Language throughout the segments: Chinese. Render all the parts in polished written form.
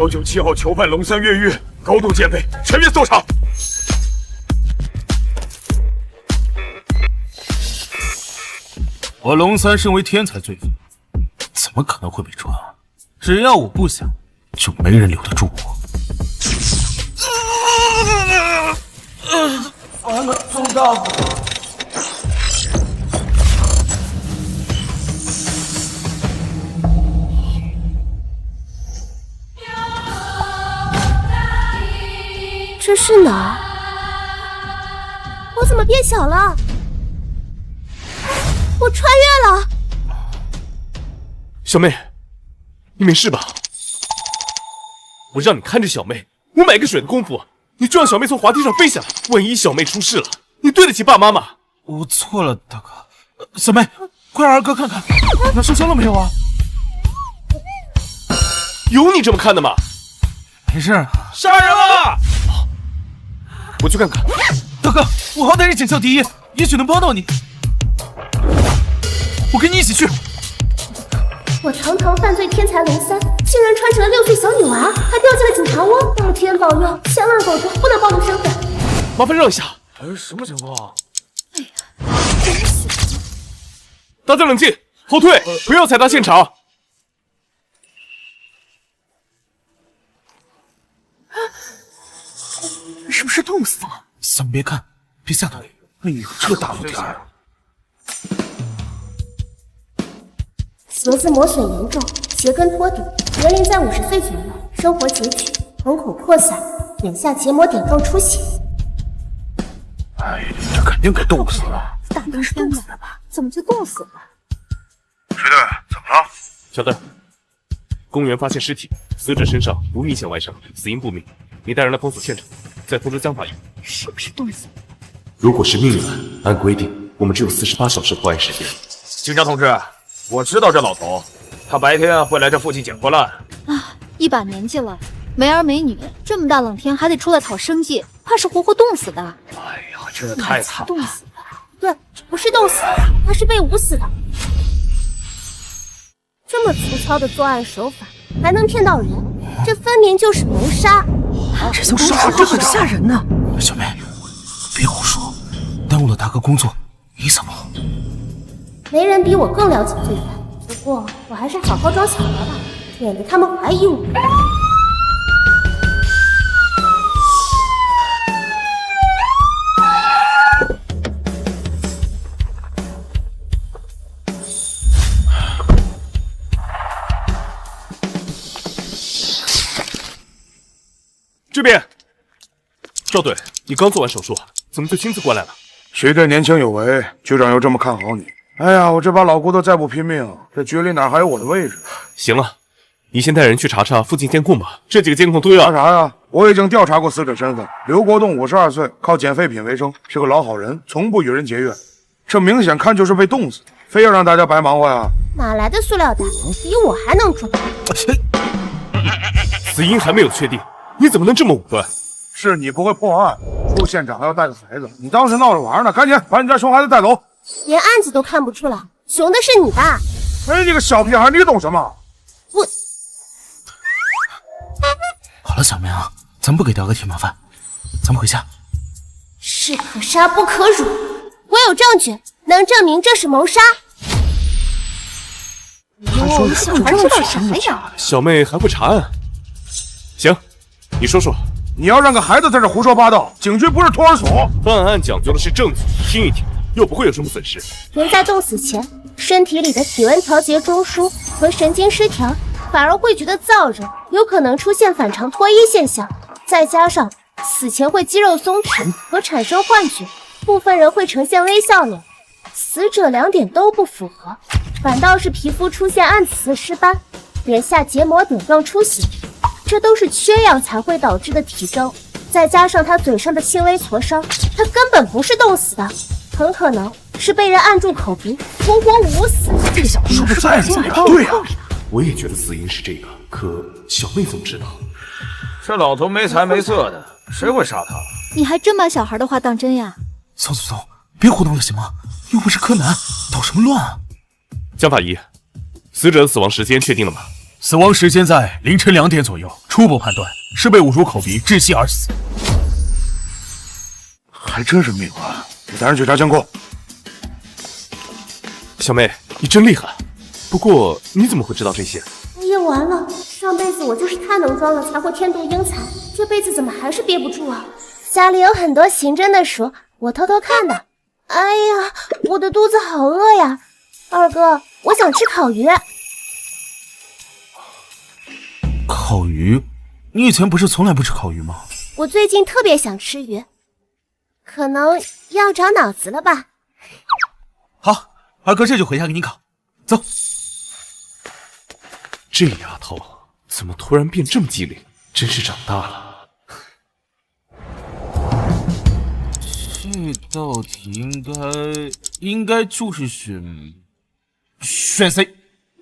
高9 7号囚犯龙三越狱，高度戒备，全面搜查。我龙三身为天才罪犯，怎么可能会被抓？只要我不想，就没人留得住我。完了，钟大夫。这是哪儿？我怎么变小了？我穿越了！小妹，你没事吧？我让你看着小妹，500个水的功夫，你就让小妹从滑梯上飞下来，万一小妹出事了，你对得起爸妈吗？我错了，大哥。小妹，快让二哥看看，他受伤了没有啊？有你这么看的吗？没事啊。杀人了！我去看看。大哥，我好歹是警校第一，也许能帮到你。我跟你一起去。我堂堂犯罪天才龙三，竟然穿成了6岁小女娃，还掉进了警察窝！老天保佑，千万保重，不能暴露身份。麻烦让一下。什么情况？哎呀，真是！大家冷静，后退，不要踩踏现场。是不是冻死了？咱们别看，别吓到你。哎呦，这大风天！舌子磨损严重，鞋跟脱底，年龄在50岁左右，生活拮据，瞳孔扩散，眼下结膜点状出血。哎，这肯定给冻死了。大哥是冻死的吧？怎么就冻死了？谁的？怎么了？小邓，公园发现尸体，死者身上无明显外伤，死因不明。你带人来封锁现场，再通知江法医。是不是冻死的？如果是命案，按规定我们只有48小时破案时间。警长同志，我知道这老头，他白天会来这附近捡破烂。啊，一把年纪了，没儿没女，这么大冷天还得出来讨生计，怕是活活冻死的。哎呀，这太惨了！冻死的。对，不是冻死的，他是被捂死的。这么粗糙的作案手法，还能骗到人，这分明就是谋杀！这就杀，这很吓人呢。小妹，别胡说，耽误了大哥工作，你怎么？没人比我更了解罪犯，不过我还是好好装小孩吧，免得他们怀疑我。这边，赵队，你刚做完手术，怎么就亲自过来了？谁对年轻有为，局长又这么看好你？哎呀，我这把老骨头再不拼命，这局里哪还有我的位置？行了，你先带人去查查附近监控吧，这几个监控都要。查啥呀？我已经调查过死者身份，刘国栋52岁，靠捡废品为生，是个老好人，从不与人结怨。这明显看就是被冻死的，非要让大家白忙活呀？哪来的塑料袋？比我还能装？死因还没有确定，你怎么能这么武断？是你不会破案，出现场还要带个孩子，你当时闹着玩呢？赶紧把你家熊孩子带走！连案子都看不出来，熊的是你吧？哎，你个小屁孩，你懂什么？我好了，小妹啊，咱不给大哥添麻烦，咱们回家。士可杀不可辱，我有证据能证明这是谋杀。哟，你想知道啥呀？小妹还会查案？行，你说说。你要让个孩子在这胡说八道，警局不是托儿所。办案讲究的是证据，听一听，又不会有什么损失。人在冻死前，身体里的体温调节中枢和神经失调，反而会觉得燥热，有可能出现反常脱衣现象。再加上死前会肌肉松弛和产生幻觉，部分人会呈现微笑脸。死者2点都不符合，反倒是皮肤出现暗紫色尸斑，脸下结膜点状出血。这都是缺氧才会导致的体征，再加上他嘴上的轻微挫伤，他根本不是冻死的，很可能是被人按住口鼻，活活捂死。这小子说的再有对呀，我也觉得死因是这个，可小妹怎么知道？这老头没财没色的，谁会杀他？你还真把小孩的话当真呀？走，别胡闹了行吗？又不是柯南，捣什么乱啊？江法医，死者的死亡时间确定了吗？死亡时间在凌晨2点左右，初步判断是被捂住口鼻窒息而死。还真是命啊！你带人去查监控。小妹，你真厉害。不过你怎么会知道这些？哎呀，完了！上辈子我就是太能装了，才会天妒英才，这辈子怎么还是憋不住啊？家里有很多刑侦的书，我偷偷看的。哎呀，我的肚子好饿呀！二哥，我想吃烤鱼。烤鱼？你以前不是从来不吃烤鱼吗？我最近特别想吃鱼，可能要长脑子了吧？好，二哥这就回家给你烤。走。这丫头怎么突然变这么机灵？真是长大了。这道题应该就是选 C。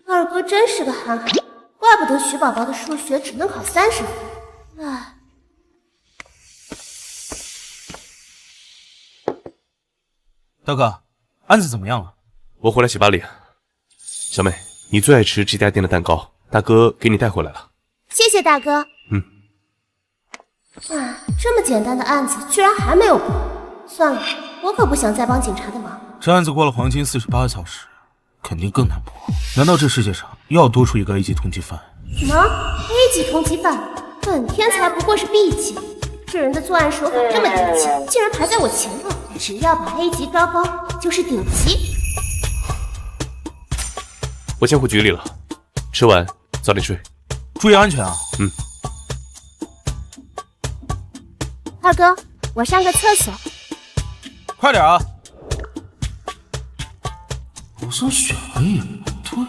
二哥真是个憨憨，怪不得徐宝宝的数学只能考30分。唉。大哥，案子怎么样了？我回来洗把脸。小妹，你最爱吃这家店的蛋糕，大哥给你带回来了。谢谢大哥。这么简单的案子居然还没有破，算了，我可不想再帮警察的忙。这案子过了黄金48小时，肯定更难破。难道这世界上又要多出一个 A 级通缉犯？什么 A 级通缉犯？本天才不过是 B 级，这人的作案手法这么低级，竟然排在我前头。只要把 A 级抓包，就是顶级。我先回局里了，吃完早点睡，注意安全啊！二哥，我上个厕所。快点啊！好像选的也不对。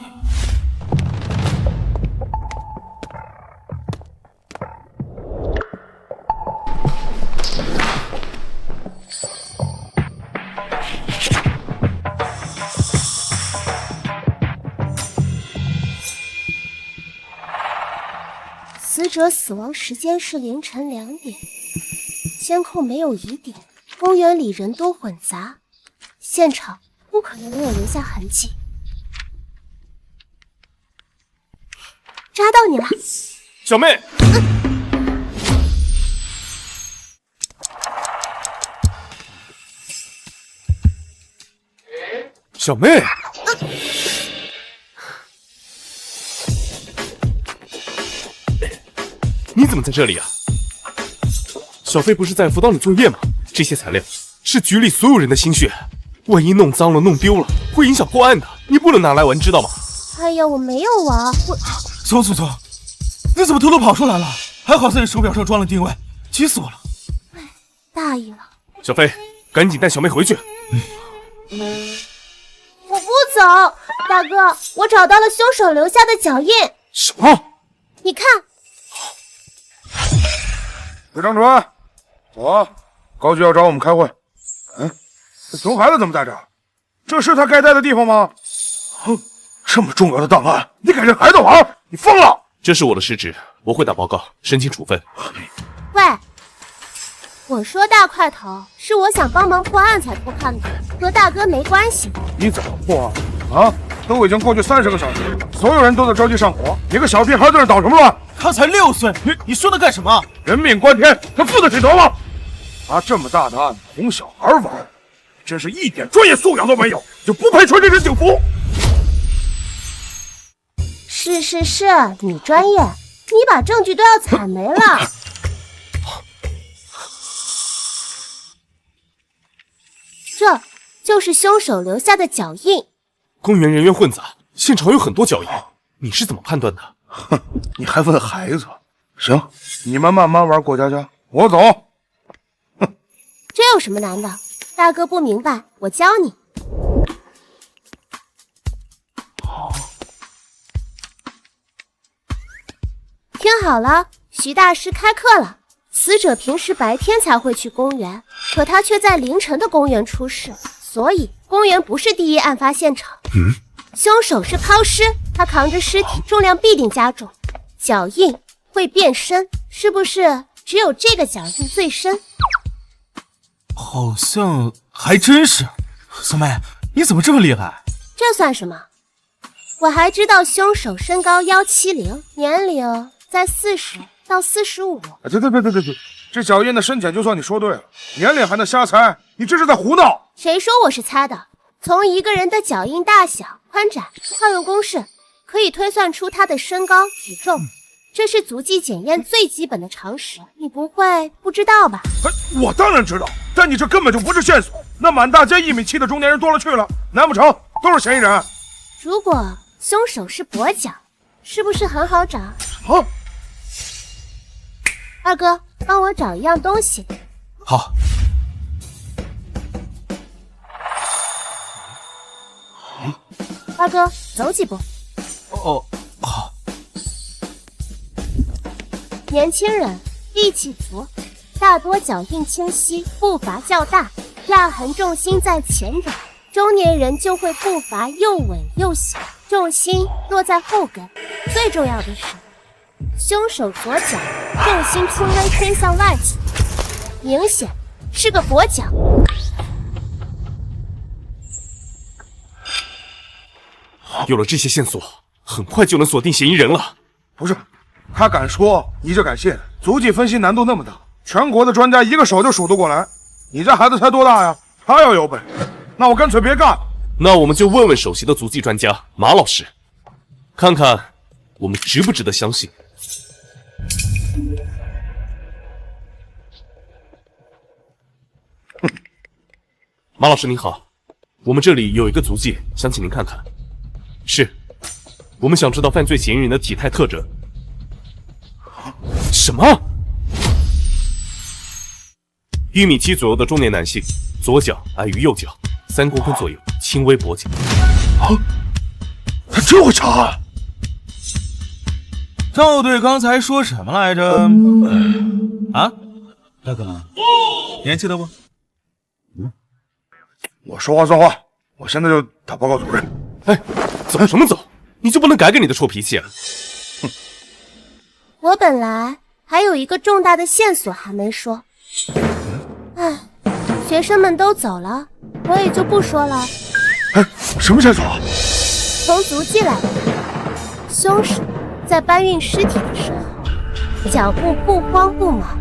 死者死亡时间是凌晨2点，监控没有疑点，公园里人多混杂，现场不可能没有留下痕迹。抓到你了，小妹！小妹！你怎么在这里啊？小飞不是在辅导你作业吗？这些材料是局里所有人的心血，万一弄脏了、弄丢了，会影响破案的。你不能拿来玩，知道吗？哎呀，我没有玩，走，你怎么偷偷跑出来了？还好在你手表上装了定位，急死我了。大意了。小飞，赶紧带小妹回去。我不走，大哥，我找到了凶手留下的脚印。什么？你看。魏长春，走啊，高局要找我们开会。这熊孩子怎么在这儿？这是他该待的地方吗？哼，这么重要的档案，你敢让孩子玩？你疯了！这是我的失职，我会打报告，申请处分。喂，我说大块头，是我想帮忙破案才偷看的，和大哥没关系。你怎么破案？都已经过去30个小时，所有人都在着急上火，你个小屁孩在那捣什么乱？他才6岁，你说他干什么？人命关天，他负得起责吗？拿这么大的案子哄小孩玩，真是一点专业素养都没有，就不配穿这身警服。是，你专业，你把证据都要踩没了。这就是凶手留下的脚印。公园人员混杂，现场有很多脚印，你是怎么判断的？哼，你还问孩子？行，你们慢慢玩过家家，我走。哼，这有什么难的？大哥不明白，我教你。听好了，徐大师开课了。死者平时白天才会去公园，可他却在凌晨的公园出事，所以公园不是第一案发现场。凶手是抛尸，他扛着尸体，重量必定加重，脚印会变深，是不是只有这个脚印最深？好像还真是。小妹，你怎么这么厉害？这算什么？我还知道凶手身高170，年龄在40到45。对，这小燕的深浅就算你说对了，年龄还能瞎猜？你这是在胡闹！谁说我是猜的？从一个人的脚印大小、宽窄，套用公式，可以推算出他的身高、体重。这是足迹检验最基本的常识，你不会不知道吧？我当然知道，但你这根本就不是线索。那满大街1米7的中年人多了去了，难不成都是嫌疑人？如果凶手是跛脚，是不是很好找？好，二哥，帮我找一样东西。好。二哥，走几步。哦，好。年轻人，力气足，大多脚印清晰，步伐较大，压痕重心在前掌。中年人就会步伐又稳又小，重心落在后跟。最重要的是，凶手左脚重心轻微偏向外倾，明显是个跛脚。有了这些线索，很快就能锁定嫌疑人了。不是，他敢说，你就敢信？足迹分析难度那么大，全国的专家一个手就数得过来。你这孩子才多大呀？他要有本事，那我干脆别干了。那我们就问问首席的足迹专家马老师，看看我们值不值得相信。马老师您好，我们这里有一个足迹，想请您看看。是，我们想知道犯罪嫌疑人的体态特征。什么？1米7左右的中年男性，左脚矮于右脚3公分左右，轻微跛脚。他真会查案。赵队刚才说什么来着？啊，大哥，年纪的不？我说话算话，我现在就打报告主任。哎，走什么走？你就不能改改你的臭脾气啊？我本来还有一个重大的线索还没说。唉，学生们都走了，我也就不说了。哎，什么线索？从足迹来看，凶手在搬运尸体的时候，脚步不慌不忙。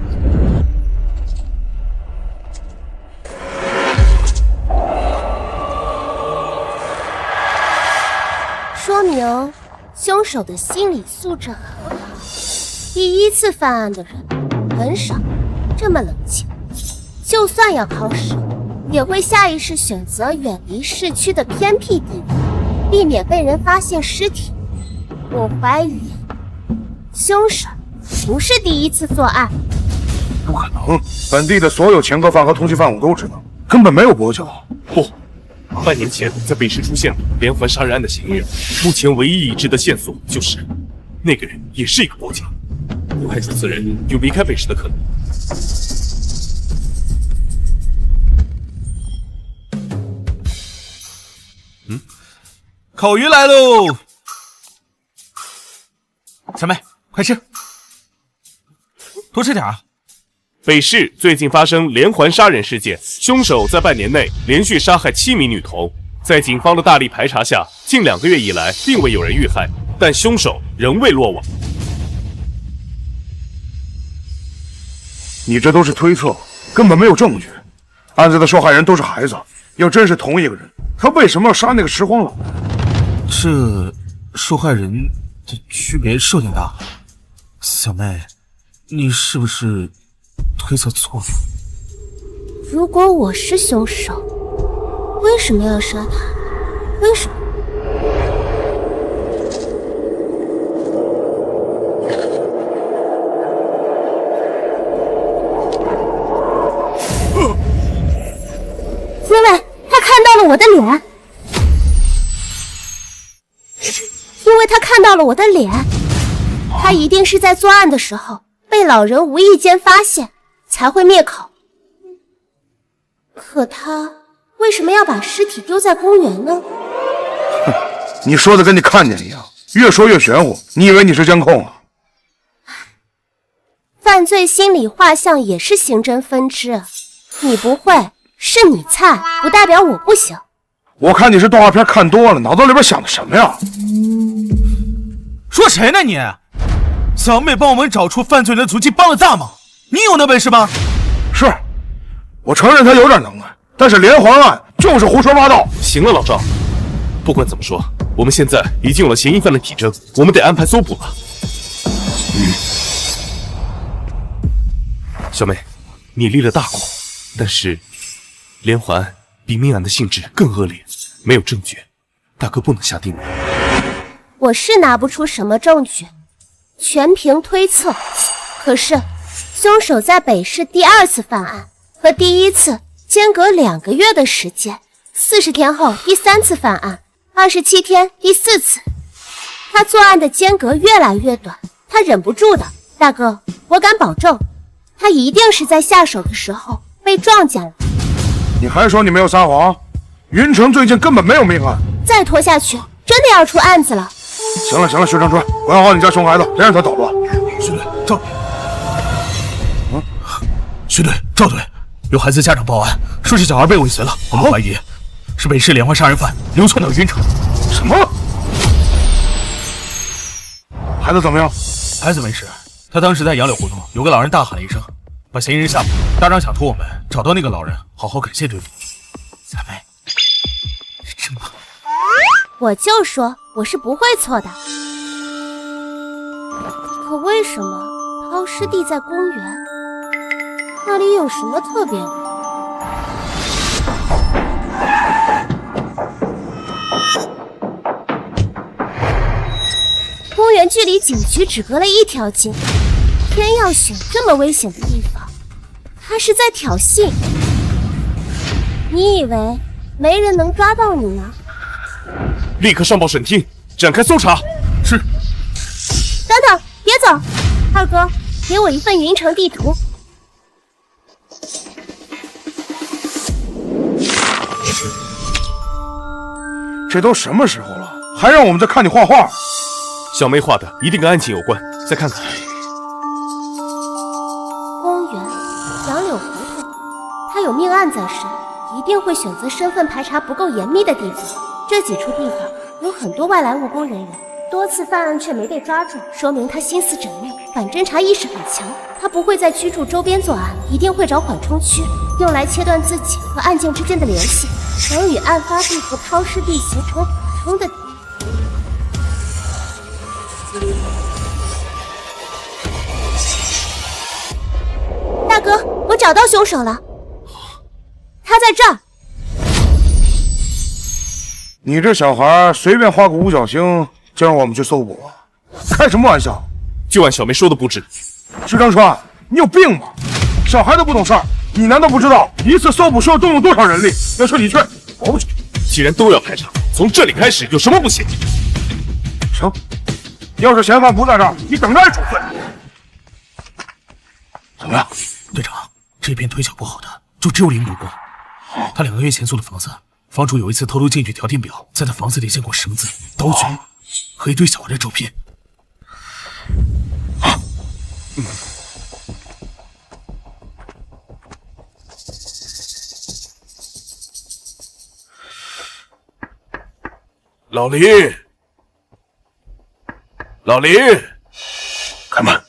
说明凶手的心理素质很好。第一次犯案的人很少这么冷静，就算要抛尸，也会下意识选择远离市区的偏僻地方，避免被人发现尸体。我怀疑凶手不是第一次作案。不可能，本地的所有前科犯和通缉犯我都知道，根本没有跛脚。不，半年前在北市出现了连环杀人案的嫌疑人，目前唯一已知的线索就是那个人也是一个跛脚，不排除此人有离开北市的可能。烤鱼来喽！小妹，快吃，多吃点啊！北市最近发生连环杀人事件，凶手在半年内连续杀害7名女童。在警方的大力排查下，近2个月以来并未有人遇害，但凶手仍未落网。你这都是推测，根本没有证据。案子的受害人都是孩子，要真是同一个人，他为什么要杀那个拾荒老人？这受害人的区别是有点大。小妹，你是不是推测错了？如果我是凶手，为什么要杀他？为什么？因为他看到了我的脸，因为他看到了我的脸，他一定是在作案的时候被老人无意间发现，才会灭口。可他为什么要把尸体丢在公园呢？哼，你说的跟你看见一样，越说越玄乎。你以为你是监控啊？犯罪心理画像也是刑侦分支，你不会，是你菜，不代表我不行。我看你是动画片看多了，脑子里边想的什么呀？说谁呢你？小妹帮我们找出犯罪人的足迹，帮了大忙，你有那本事吗？是，我承认他有点能耐，但是连环案就是胡说八道。行了，老赵，不管怎么说，我们现在已经有了嫌疑犯的体征，我们得安排搜捕了。小妹，你立了大功，但是连环案比命案的性质更恶劣，没有证据，大哥不能下定论。我是拿不出什么证据，全凭推测。可是，凶手在北市第2次犯案和第1次间隔2个月的时间，40天后第3次犯案，27天第4次。他作案的间隔越来越短，他忍不住的。大哥，我敢保证，他一定是在下手的时候被撞见了。你还说你没有撒谎？云城最近根本没有命案。再拖下去，真的要出案子了。行了，徐长春，管好你家熊孩子，别让他捣乱。徐队，赵，徐队，赵队，有孩子家长报案，说是小孩被尾随了，我们怀疑是北市连环杀人犯流窜到云城。什么？孩子怎么样？孩子没事，他当时在杨柳胡同，有个老人大喊了一声，把嫌疑人吓跑。大张想托我们找到那个老人，好好感谢对方。小妹，真棒！我就说我是不会错的。可为什么抛尸地在公园？那里有什么特别的？公园距离警局只隔了1条街，偏要选这么危险的地方，他是在挑衅。你以为没人能抓到你吗？立刻上报审厅，展开搜查。是。等等，别走，二哥，给我一份云城地图。这都什么时候了，还让我们再看你画画？小妹画的一定跟案情有关，再看看。公园，杨柳胡同，他有命案在身，一定会选择身份排查不够严密的地方。这几处地方有很多外来务工人员，多次犯案却没被抓住，说明他心思缜密，反侦查意识很强。他不会在居住周边作案，一定会找缓冲区，用来切断自己和案件之间的联系，能与案发地和抛尸地形成缓冲的地方。大哥，我找到凶手了，他在这儿。你这小孩随便画个五角星就让我们去搜捕，开什么玩笑？就按小妹说的布置。徐长川，你有病吗？小孩都不懂事儿，你难道不知道一次搜捕需要动用多少人力？要是你去，我不去。既然都要排查，从这里开始，有什么不行？行，要是嫌犯不在这儿，你等着挨处分。怎么样？队长，这片腿脚不好的就只有林主光。他2个月前租的房子，房主有一次偷偷进去调电表，在他房子里见过绳子、刀具和一堆小孩的照片。老林，老林，开门。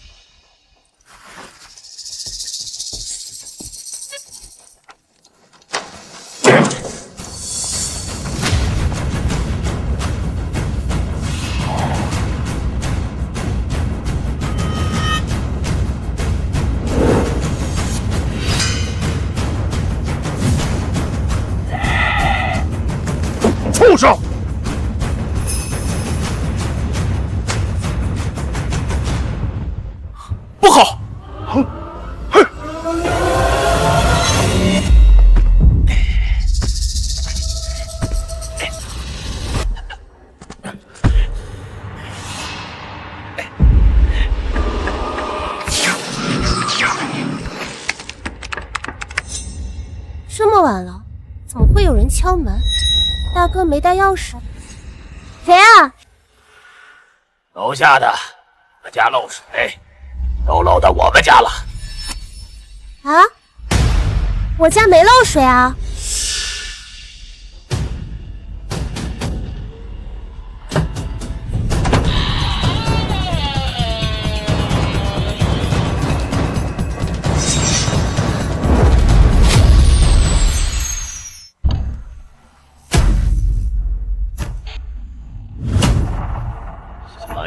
畜生！不好！嘿！这么晚了，怎么会有人敲门？大哥没带钥匙，谁啊？楼下的，我家漏水，都漏到我们家了。啊？我家没漏水啊！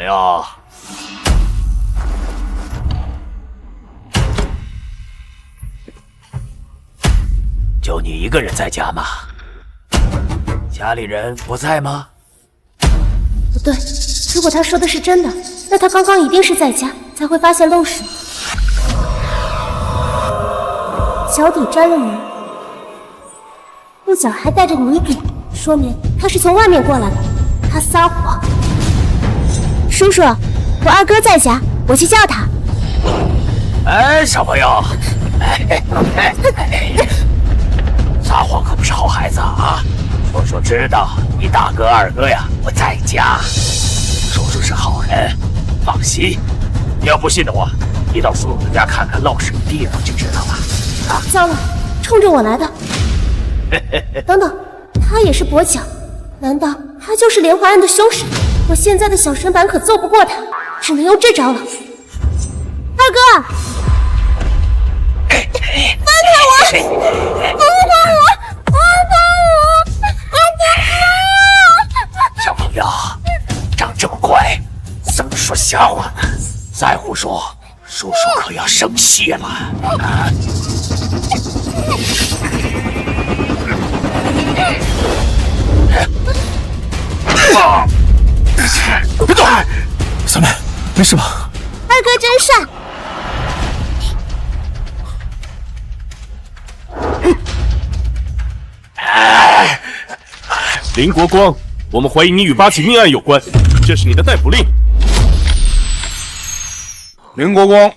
友，就你一个人在家吗？家里人不在吗？不对，如果他说的是真的，那他刚刚一定是在家，才会发现漏水。脚底沾了泥，裤脚还带着泥点，说明他是从外面过来的。他撒谎。叔叔，我二哥在家，我去叫他。哎，小朋友，撒谎可不是好孩子啊！叔叔知道你大哥二哥呀不在家，叔叔是好人，放心。你要不信的话，你到叔叔家看看漏水的地方就知道了。糟了，冲着我来的！等等，他也是跛脚，难道他就是连环案的凶手？我现在的小身板可揍不过他，只能用这招了。二哥，放开我！放开我！小朋友，长这么快，怎么说瞎话呢？再胡说，叔叔可要生气了啊！别动！小妹，没事吧？二哥真帅！林国光，我们怀疑你与8起命案有关，这是你的逮捕令。林国光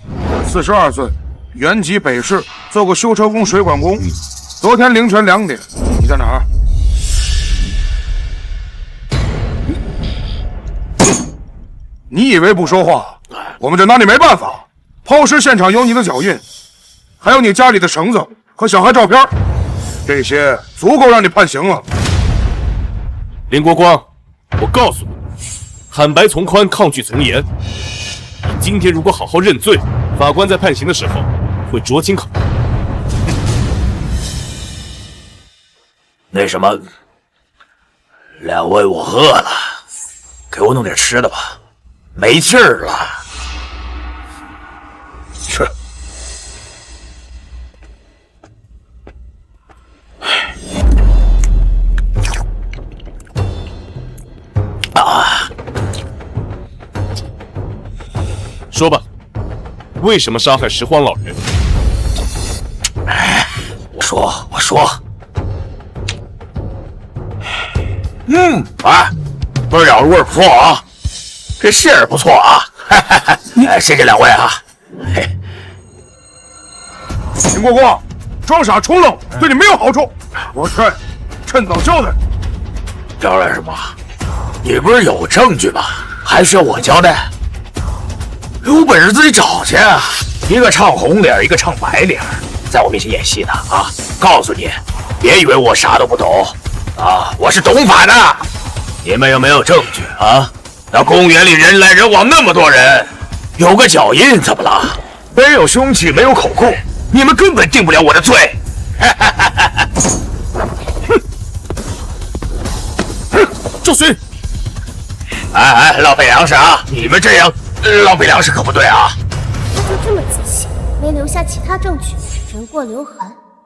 ，42岁，原籍北市，做过修车工、水管工。昨天凌晨2点，你在哪儿？你以为不说话，我们就拿你没办法？抛尸现场有你的脚印，还有你家里的绳子和小孩照片，这些足够让你判刑了。林国光，我告诉你，坦白从宽，抗拒从严。你今天如果好好认罪，法官在判刑的时候会酌情考虑。那什么，两位我饿了，给我弄点吃的吧，没劲儿了。是。说吧，为什么杀害拾荒老人？我说，味儿咬的味儿不错啊，这馅儿不错啊，谢谢两位啊。林国光，装傻充愣对你没有好处，我趁早交代。交代什么？你不是有证据吗？还需要我交代？有本事自己找去啊！一个唱红脸，一个唱白脸，在我面前演戏呢啊！告诉你，别以为我啥都不懂啊，我是懂法的。你们有没有证据啊？那公园里人来人往那么多人，有个脚印怎么了？没有凶器，没有口供，你们根本定不了我的罪。赵巡，浪费粮食啊！你们这样浪费粮食可不对啊！他就这么自信，没留下其他证据，人过留痕，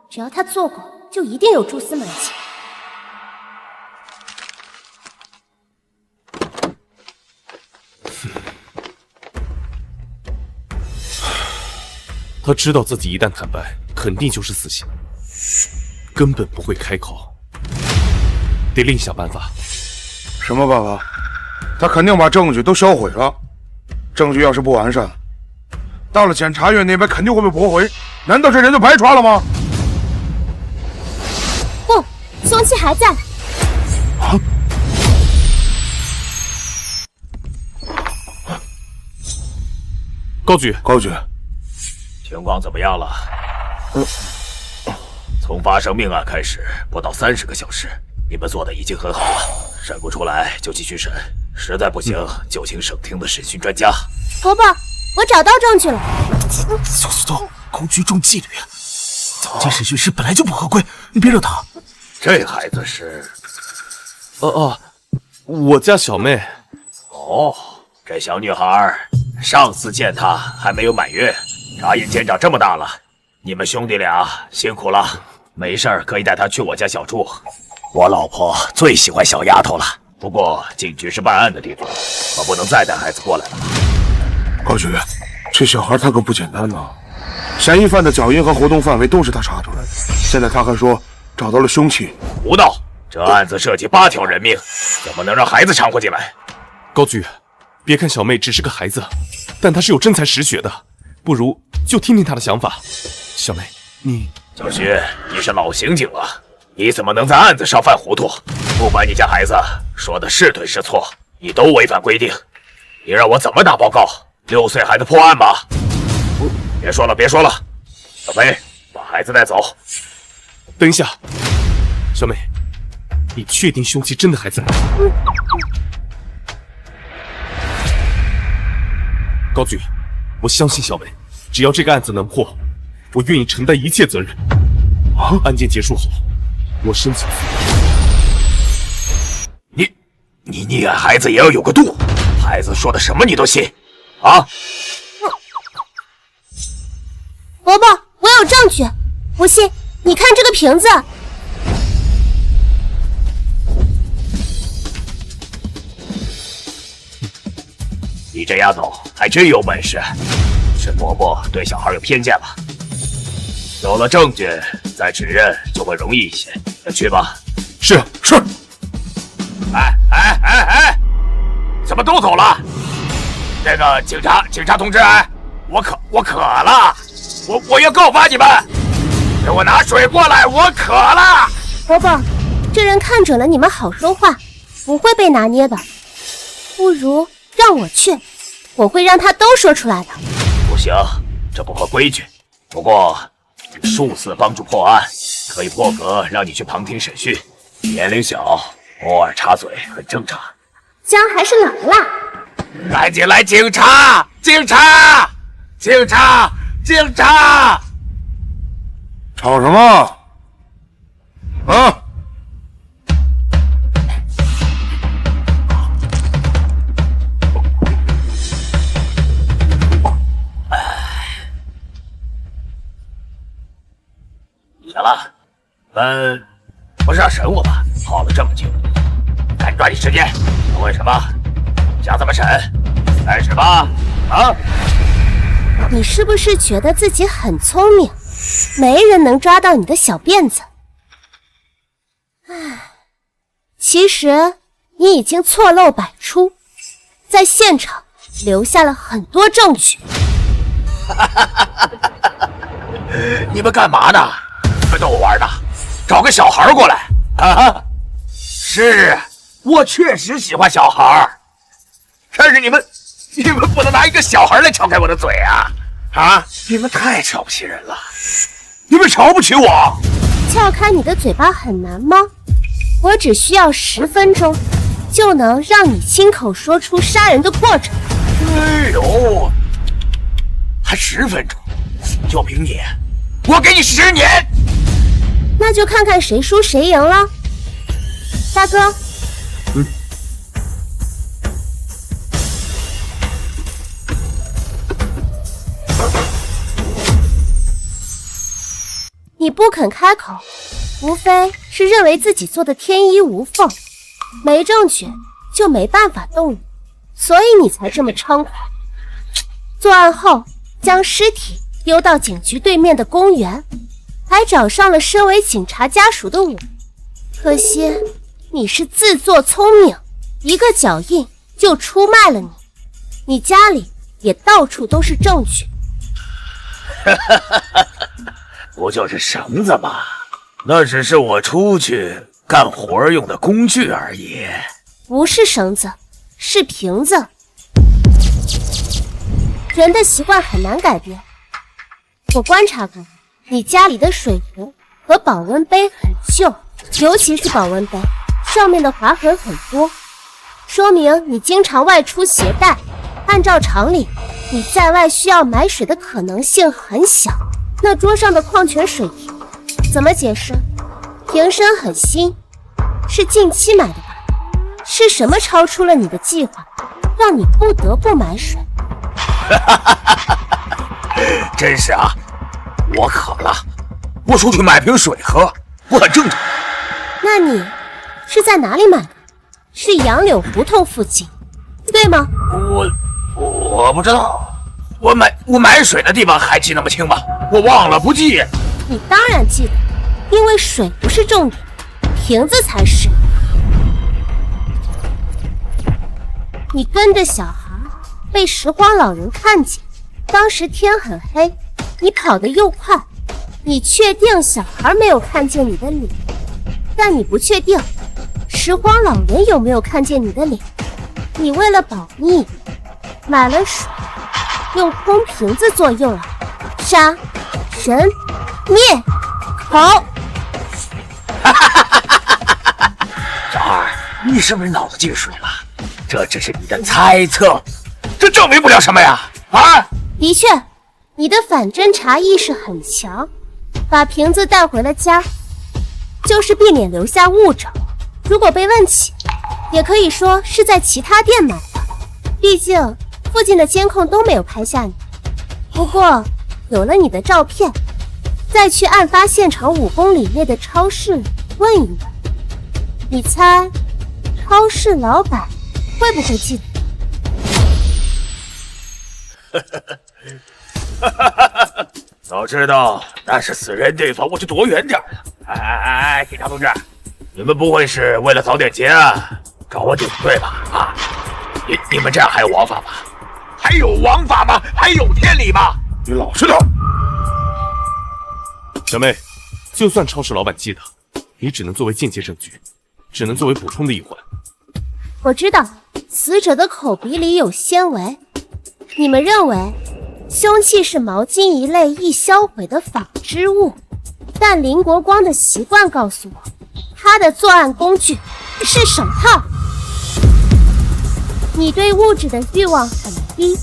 只要他做过，就一定有蛛丝马迹。他知道自己一旦坦白，肯定就是死刑，根本不会开口，得另想办法。什么办法？他肯定把证据都销毁了。证据要是不完善，到了检察院那边肯定会被驳回。难道这人就白抓了吗？不，凶器还在。高局，情况怎么样了？从发生命案开始不到30个小时，你们做的已经很好了。审不出来就继续审，实在不行就请省厅的审讯专家。头报，我找到证据了。走，高局重纪律，早间审讯室本来就不合规，你别惹他。这孩子是……我家小妹。哦，这小女孩上次见她还没有满月，眨眼间长这么大了。你们兄弟俩辛苦了，没事儿可以带她去我家小住。我老婆最喜欢小丫头了。不过警局是办案的地方，我不能再带孩子过来了。高局，这小孩他可不简单呐！嫌疑犯的脚印和活动范围都是他查出来的，现在他还说找到了凶器。胡闹！这案子涉及8条人命，怎么能让孩子掺和进来？高局，别看小妹只是个孩子，但她是有真才实学的，不如就听听她的想法。小妹，你……小徐，你是老刑警了，你怎么能在案子上犯糊涂？不管你家孩子说的是对是错，你都违反规定。你让我怎么打报告？6岁孩子破案吗？别说了，别说了，小飞，把孩子带走。等一下，小妹，你确定凶器真的还在？高局，我相信小妹，只要这个案子能破，我愿意承担一切责任。案件结束后，我申请复你溺爱孩子也要有个度，孩子说的什么你都信啊？伯伯，我有证据，不信你看这个瓶子。你这丫头还真有本事，是伯伯对小孩有偏见了。有了证据再指认就会容易一些。去吧。是。哎，怎么都走了？这个警察同志，我渴了，我要告发你们，给我拿水过来，我渴了。伯伯，这人看准了你们好说话，不会被拿捏的。不如让我去，我会让他都说出来的。不行，这不合规矩。不过你数次帮助破案，可以破格让你去旁听审讯。年龄小，偶尔插嘴很正常。姜还是老的辣。赶紧来，警察！吵什么？啊！行了，不是要审我吗？耗了这么久，赶紧抓紧时间。想问什么？想怎么审？开始吧！啊！你是不是觉得自己很聪明，没人能抓到你的小辫子？唉，其实你已经错漏百出，在现场留下了很多证据。你们干嘛呢？逗我玩呢？找个小孩过来啊！是，我确实喜欢小孩，但是你们不能拿一个小孩来撬开我的嘴啊！啊！你们太瞧不起人了，你们瞧不起我。撬开你的嘴巴很难吗？我只需要10分钟，就能让你亲口说出杀人的过程。哎呦，还10分钟？就凭你，我给你10年。那就看看谁输谁赢了。大哥，你不肯开口，无非是认为自己做的天衣无缝，没证据就没办法动你，所以你才这么猖狂。作案后将尸体丢到警局对面的公园，还找上了身为警察家属的我。可惜你是自作聪明，一个脚印就出卖了你，你家里也到处都是证据。不就是绳子吗？那只是我出去干活用的工具而已。不是绳子，是瓶子。人的习惯很难改变。我观察过，你家里的水壶和保温杯很旧，尤其是保温杯上面的划痕很多，说明你经常外出携带。按照常理，你在外需要买水的可能性很小。那桌上的矿泉水瓶怎么解释？瓶身很新，是近期买的吧？是什么超出了你的计划，让你不得不买水。真是啊，我渴了，我出去买瓶水喝，不很正常。那你是在哪里买的？是杨柳胡同附近，对吗？我不知道，我买水的地方还记那么清吗？我忘了不记。你当然记得，因为水不是重点，瓶子才是。你跟着小孩被拾荒老人看见，当时天很黑，你跑得又快，你确定小孩没有看见你的脸，但你不确定拾荒老人有没有看见你的脸。你为了保密，买了水，用空瓶子做诱饵，杀人灭口。小二，你是不是脑子进水了？这只是你的猜测，这证明不了什么呀！啊，的确，你的反侦查意识很强，把瓶子带回了家，就是避免留下物证。如果被问起，也可以说是在其他店买的，毕竟附近的监控都没有拍下你。不过，有了你的照片，再去案发现场5公里内的超市问一问，你猜超市老板会不会记得？早知道那是死人地方，我就躲远点了。哎，警察同志，你们不会是为了早点结案找我顶罪吧？啊，你们这样还有王法吗？还有王法吗？还有天理吗？你老实点。小妹，就算超市老板记得，你只能作为间接证据，只能作为补充的一环。我知道死者的口鼻里有纤维，你们认为凶器是毛巾一类易销毁的纺织物，但林国光的习惯告诉我，他的作案工具是手套。你对物质的欲望很低，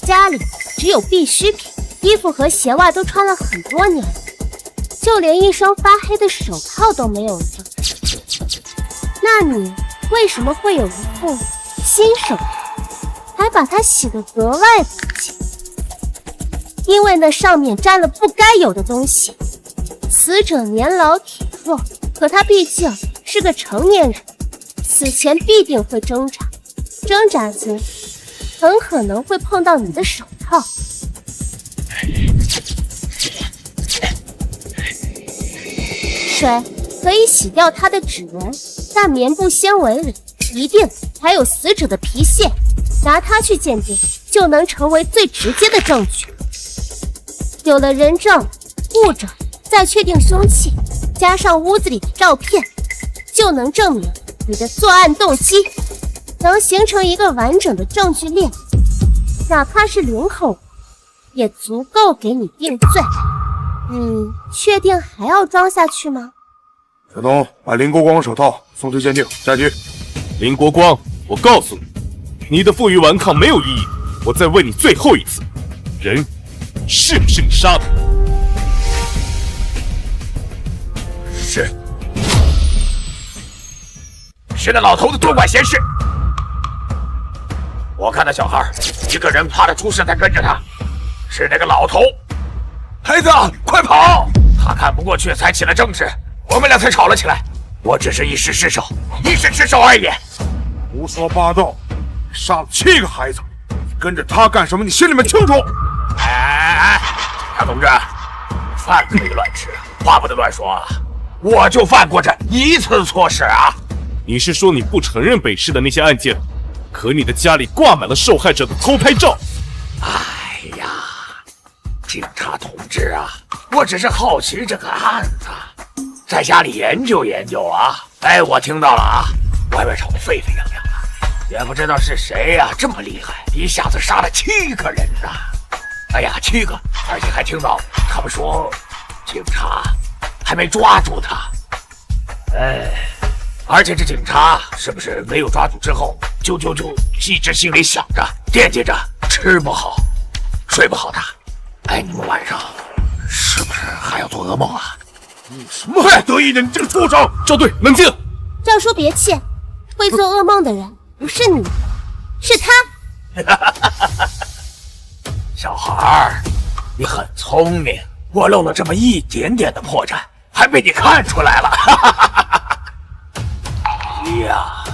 家里只有必需品，衣服和鞋袜都穿了很多年，就连一双发黑的手套都没有了。那你为什么会有一副新手套，还把它洗得格外干净？因为那上面沾了不该有的东西。死者年老体弱，可他毕竟是个成年人，死前必定会挣扎，挣扎时很可能会碰到你的手套。水可以洗掉他的指纹，但棉布纤维里一定还有死者的皮屑，拿它去鉴定，就能成为最直接的证据。有了人证、物证，再确定凶器，加上屋子里的照片，就能证明你的作案动机，能形成一个完整的证据链。哪怕是零口，也足够给你定罪。你确定还要装下去吗？小东，把林国光手套送去鉴定，下局。林国光，我告诉你，你的负隅顽抗没有意义。我再问你最后一次，人是不是你杀的？是那老头子多管闲事。我看那小孩一个人怕他出事才跟着他，是那个老头。孩子，快跑！他看不过去才起了争执，我们俩才吵了起来。我只是一时失手而已。胡说八道！你杀了7个孩子，你跟着他干什么？你心里面清楚。哎，杨同志，饭可以乱吃，话不能乱说啊！我就犯过这一次错事啊！你是说你不承认北市的那些案件，可你的家里挂满了受害者的偷拍照？哎呀，警察同志啊，我只是好奇这个案子，在家里研究研究啊。哎，我听到了啊，外面吵得沸沸扬扬的，也不知道是谁呀，这么厉害，一下子杀了7个人呐！哎呀，7个，而且还听到他们说警察还没抓住他。哎，而且这警察是不是没有抓住之后，就一直心里想着惦记着，吃不好睡不好的？哎，你们晚上是不是还要做噩梦啊？你什么还得意的？你这个畜生！赵队，冷静！赵叔别气，会做噩梦的人不是你，是他。小孩儿，你很聪明，我漏了这么一点点的破绽，还被你看出来了。急呀，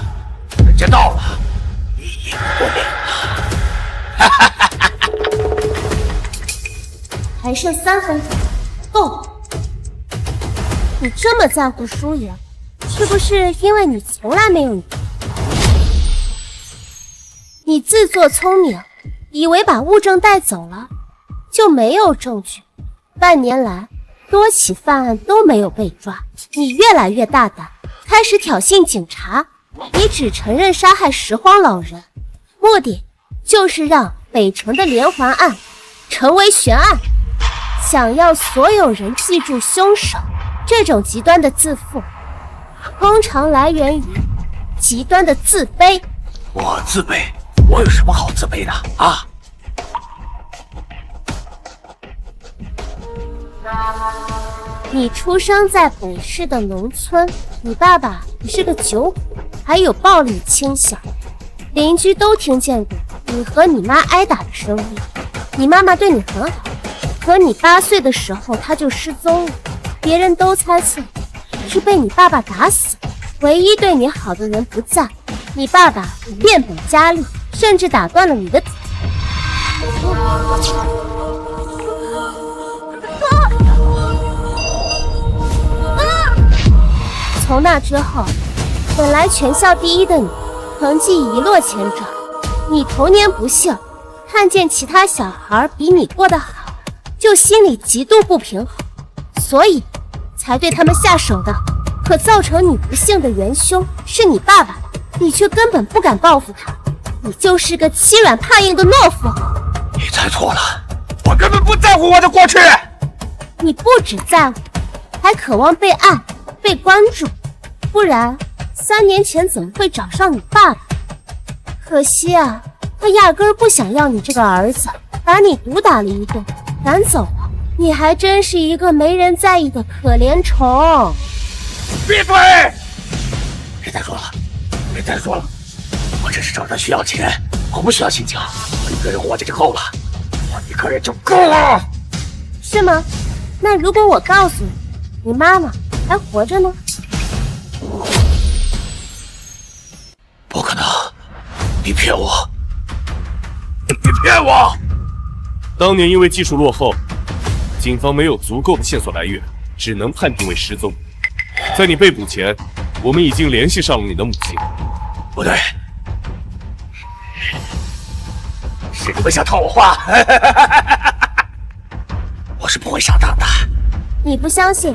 人家到了，你赢不了。还剩3分钟，够了。你这么在乎输赢，是不是因为你从来没有赢？你自作聪明，以为把物证带走了就没有证据，半年来多起犯案都没有被抓，你越来越大胆，开始挑衅警察。你只承认杀害拾荒老人，目的就是让北城的连环案成为悬案，想要所有人记住凶手。这种极端的自负，通常来源于极端的自卑。我自卑？我有什么好自卑的啊？你出生在北市的农村，你爸爸是个酒鬼，还有暴力倾向，邻居都听见过你和你妈挨打的声音。你妈妈对你很好，可你8岁的时候她就失踪了，别人都猜测是被你爸爸打死，唯一对你好的人不在，你爸爸变本加厉，甚至打断了你的腿。从那之后，本来全校第1的你，成绩一落千丈。你童年不幸，看见其他小孩比你过得好，就心里极度不平衡，所以才对他们下手的。可造成你不幸的元凶是你爸爸，你却根本不敢报复他，你就是个欺软怕硬的懦夫。你猜错了，我根本不在乎我的过去。你不只在乎，还渴望被爱、被关注，不然3年前怎么会找上你爸爸？可惜啊，他压根儿不想要你这个儿子，把你毒打了一顿，赶走了。你还真是一个没人在意的可怜虫。闭嘴！别再说了，别再说了，我这是找他需要钱，我不需要亲情，我一个人活着就够了，我一个人就够了。是吗？那如果我告诉你，你妈妈还活着呢？不可能，你骗我！你骗我！当年因为技术落后，警方没有足够的线索来源，只能判定为失踪。在你被捕前，我们已经联系上了你的母亲。不对，是你们想套我话。我是不会上当的。你不相信，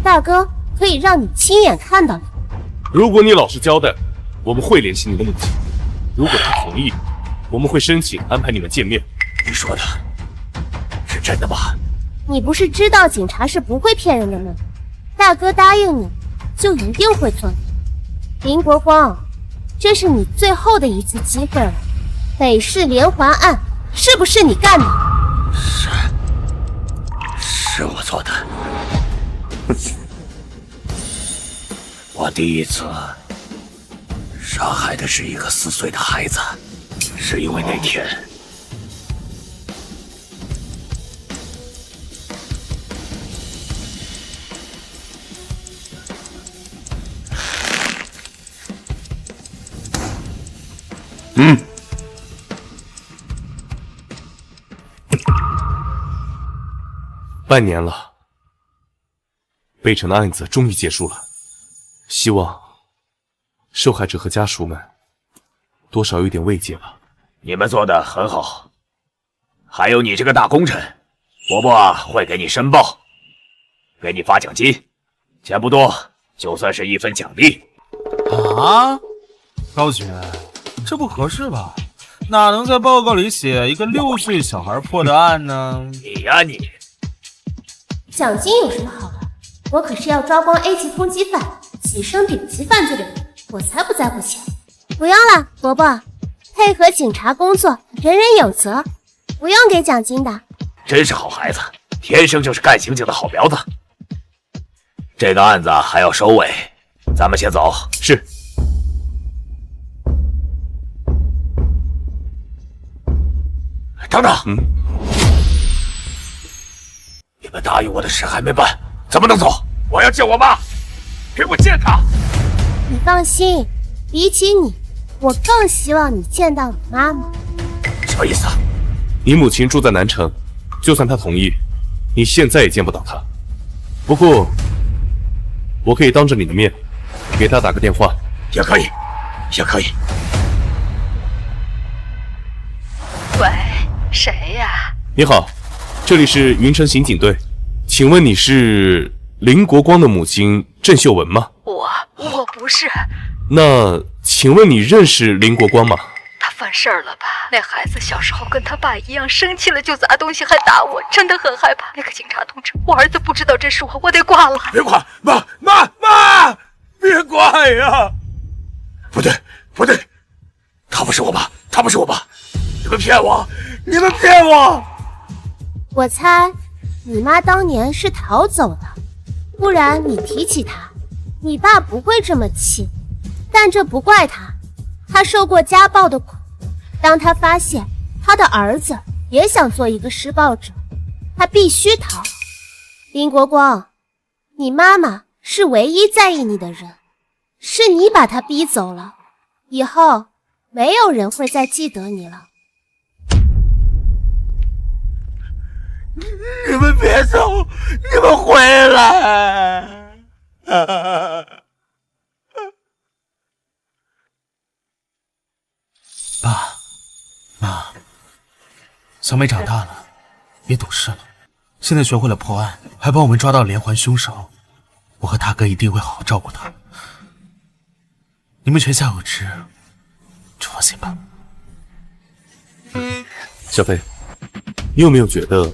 大哥可以让你亲眼看到你。如果你老实交代，我们会联系你的母亲。如果她同意，我们会申请安排你们见面。你说的是真的吗？你不是知道警察是不会骗人的吗？大哥答应你，就一定会做的。林国光，这是你最后的一次机会了。北市连环案是不是你干的？是我做的。我第一次杀害的是一个4岁的孩子，是因为那天半年了，北城的案子终于结束了，希望受害者和家属们多少有点慰藉吧。你们做得很好，还有你这个大功臣，伯伯会给你申报，给你发奖金，钱不多，就算是一份奖励。啊，高姐，这不合适吧？哪能在报告里写一个6岁小孩破的案呢？你呀你！奖金有什么好的？我可是要抓光 A 级通缉犯，跻身顶级犯罪的人，我才不在乎钱。不用了，伯伯，配合警察工作，人人有责，不用给奖金的。真是好孩子，天生就是干刑警的好苗子。这个案子还要收尾，咱们先走。是。等等，你们答应我的事还没办，怎么能走？我要见我妈，给我见她！你放心，比起你，我更希望你见到你妈妈。什么意思啊？你母亲住在南城，就算她同意，你现在也见不到她。不过，我可以当着你的面给她打个电话。也可以，也可以。喂，谁呀？你好，这里是云城刑警队，请问你是林国光的母亲郑秀文吗？我不是。那请问你认识林国光吗？他犯事儿了吧？那孩子小时候跟他爸一样，生气了就砸东西还打我，真的很害怕。那个警察同志，我儿子不知道这是我得挂了。别挂，妈，别挂呀！不对，她不是我爸，她不是我爸，你们骗我！我猜你妈当年是逃走的，不然你提起她，你爸不会这么气。但这不怪他，他受过家暴的苦。当他发现他的儿子也想做一个施暴者，他必须逃。林国光，你妈妈是唯一在意你的人，是你把她逼走了，以后没有人会再记得你了。你们别走，你们回来！爸妈，小美长大了，也懂事了，现在学会了破案，还帮我们抓到了连环凶手。我和大哥一定会好好照顾她。你们全家有知，就放心吧。小飞，你有没有觉得，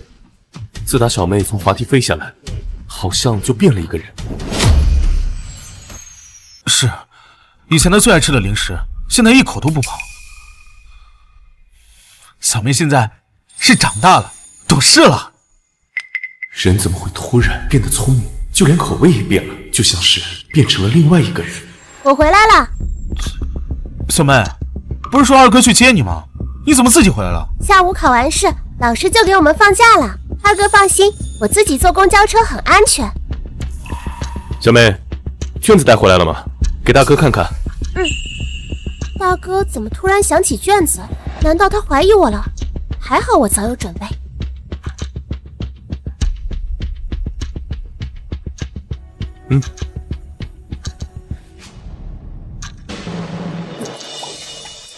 自打小妹从滑梯飞下来，好像就变了一个人？是，以前她最爱吃的零食，现在一口都不跑。小妹现在是长大了，懂事了。人怎么会突然变得聪明，就连口味也变了，就像是变成了另外一个人。我回来了。小妹，不是说二哥去接你吗？你怎么自己回来了？下午考完试，老师就给我们放假了。二哥放心，我自己坐公交车很安全。小妹，卷子带回来了吗？给大哥看看。大哥怎么突然想起卷子？难道他怀疑我了？还好我早有准备。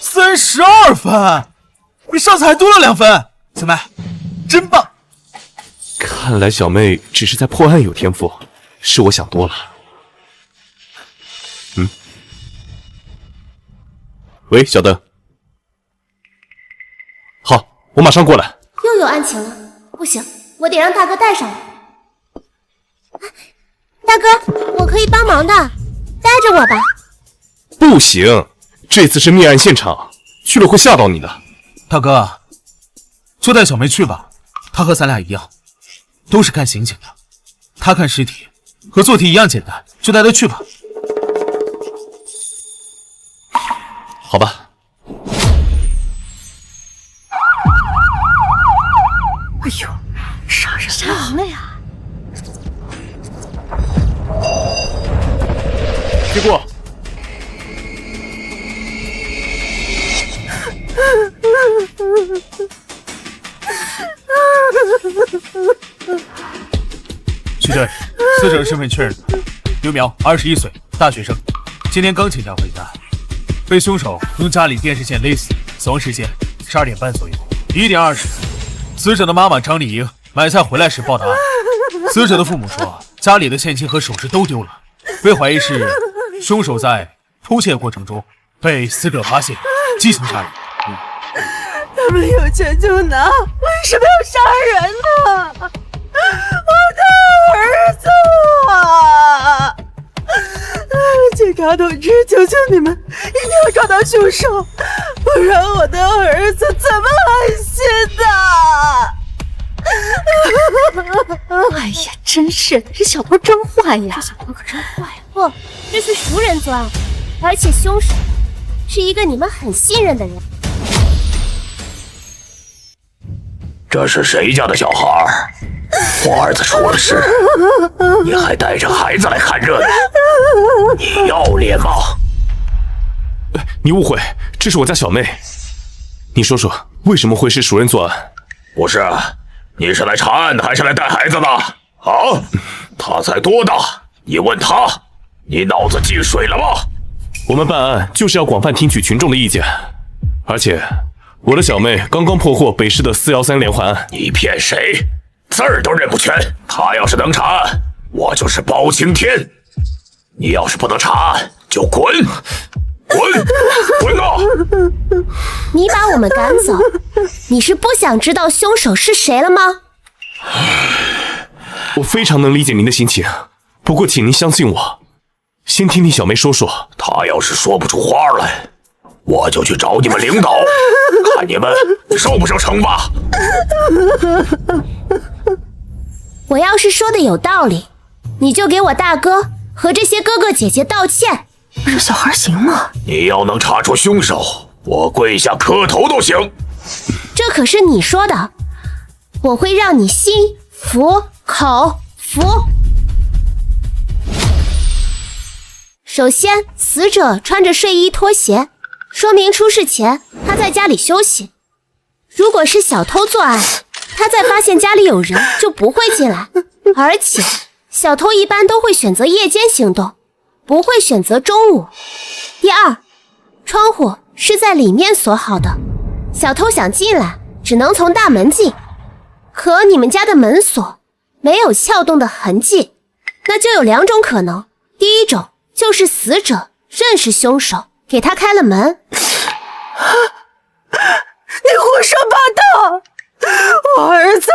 32分，比上次还多了2分。小妹，真棒！看来小妹只是在破案有天赋，是我想多了。喂，小邓。好，我马上过来。又有案情了，不行，我得让大哥带上我。大哥，我可以帮忙的，带着我吧。不行，这次是命案现场，去了会吓到你的。大哥，就带小梅去吧，她和咱俩一样，都是干刑警的。她看尸体和做题一样简单，就带她去吧。好吧。哎呦，杀人了呀！结果。徐队，死者身份确认了，刘苗，21岁，大学生，今天刚请假回家，被凶手用家里电视线勒死，死亡时间12点半左右。1点20分，死者的妈妈张丽英买菜回来时报的案。死者的父母说，家里的现金和首饰都丢了，被怀疑是凶手在偷窃过程中被死者发现，激情杀人。他们有钱就拿，为什么要杀人呢？我的儿子啊！警察同志，求求你们，一定要找到凶手，不然我的儿子怎么安心的？哎呀，真是的，这小偷真坏呀！这小偷可真坏呀！不，这是熟人作案，而且凶手是一个你们很信任的人。这是谁家的小孩？我儿子出了事，你还带着孩子来看热闹，你要脸吗？你误会，这是我家小妹。你说说，为什么会是熟人作案？不是，你是来查案的还是来带孩子的？啊，他才多大？你问他，你脑子进水了吗？我们办案就是要广泛听取群众的意见，而且我的小妹刚刚破获北市的413连环案。你骗谁？字儿都认不全。他要是能查案，我就是包青天。你要是不能查案，就滚！滚啊！你把我们赶走，你是不想知道凶手是谁了吗？我非常能理解您的心情，不过请您相信我，先听听小梅说说。她要是说不出话来，我就去找你们领导，看你们受不受惩罚。我要是说的有道理，你就给我大哥和这些哥哥姐姐道歉。这小孩行吗？你要能查出凶手，我跪下磕头都行。这可是你说的，我会让你心服口服。首先，死者穿着睡衣拖鞋，说明出事前他在家里休息。如果是小偷作案，他在发现家里有人就不会进来，而且小偷一般都会选择夜间行动，不会选择中午。第二，窗户是在里面锁好的，小偷想进来只能从大门进，可你们家的门锁没有撬动的痕迹，那就有两种可能。第一种就是死者认识凶手，给他开了门。你胡说八道！我儿子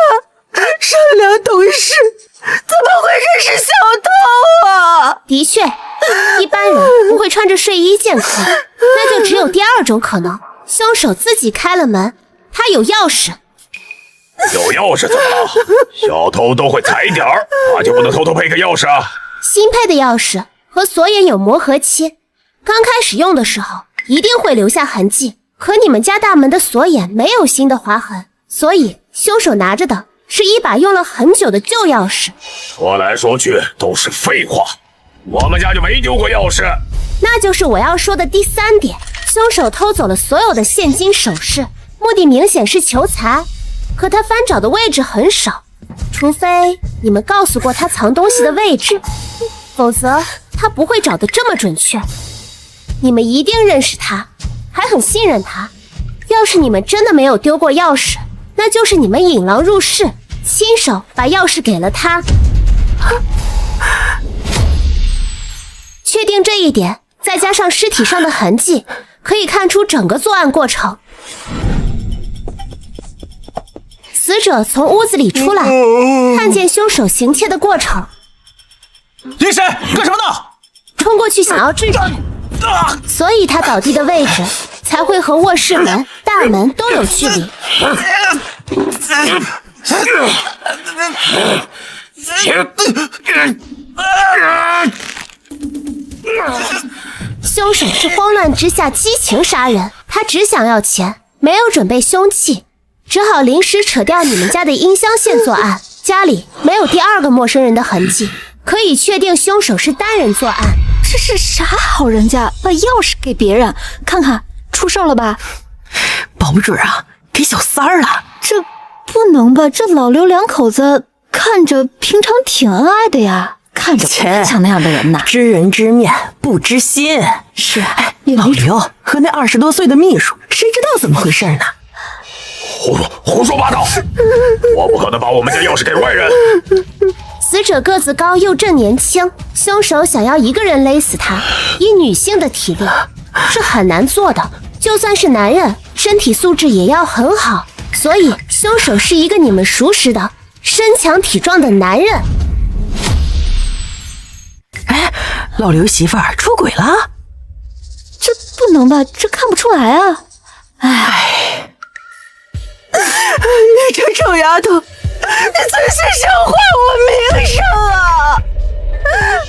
善良懂事，怎么会认识小偷啊？的确，一般人不会穿着睡衣见客，那就只有第二种可能，凶手自己开了门，他有钥匙。有钥匙怎么了？小偷都会踩点儿，那就不能偷偷配个钥匙啊？新配的钥匙和锁眼有磨合期，刚开始用的时候一定会留下痕迹，可你们家大门的锁眼没有新的划痕，所以凶手拿着的是一把用了很久的旧钥匙。说来说去都是废话，我们家就没丢过钥匙。那就是我要说的第三点，凶手偷走了所有的现金首饰，目的明显是求财，可他翻找的位置很少，除非你们告诉过他藏东西的位置，否则他不会找得这么准确。你们一定认识他，还很信任他。要是你们真的没有丢过钥匙，那就是你们引狼入室，亲手把钥匙给了他。确定这一点，再加上尸体上的痕迹，可以看出整个作案过程。死者从屋子里出来，看见凶手行窃的过程。你谁？干什么呢？冲过去想要制止，所以他倒地的位置才会和卧室门、大门都有距离。凶手是慌乱之下激情杀人，他只想要钱，没有准备凶器，只好临时扯掉你们家的音箱线作案。家里没有第二个陌生人的痕迹，可以确定凶手是单人作案。这是啥好人家，把钥匙给别人？看看出事了吧？保不准啊，给小三儿了。这不能吧？这老刘两口子看着平常挺恩爱的呀，看着不像那样的人呐。知人知面不知心。是啊，老刘和那20多岁的秘书，谁知道怎么回事呢？胡说八道！我不可能把我们家钥匙给外人。死者个子高又正年轻，凶手想要一个人勒死他，以女性的体力是很难做的，就算是男人，身体素质也要很好。所以凶手是一个你们熟识的身强体壮的男人。哎，老刘媳妇儿出轨了？这不能吧？这看不出来啊！哎，你这臭丫头，你存心伤坏我名声啊！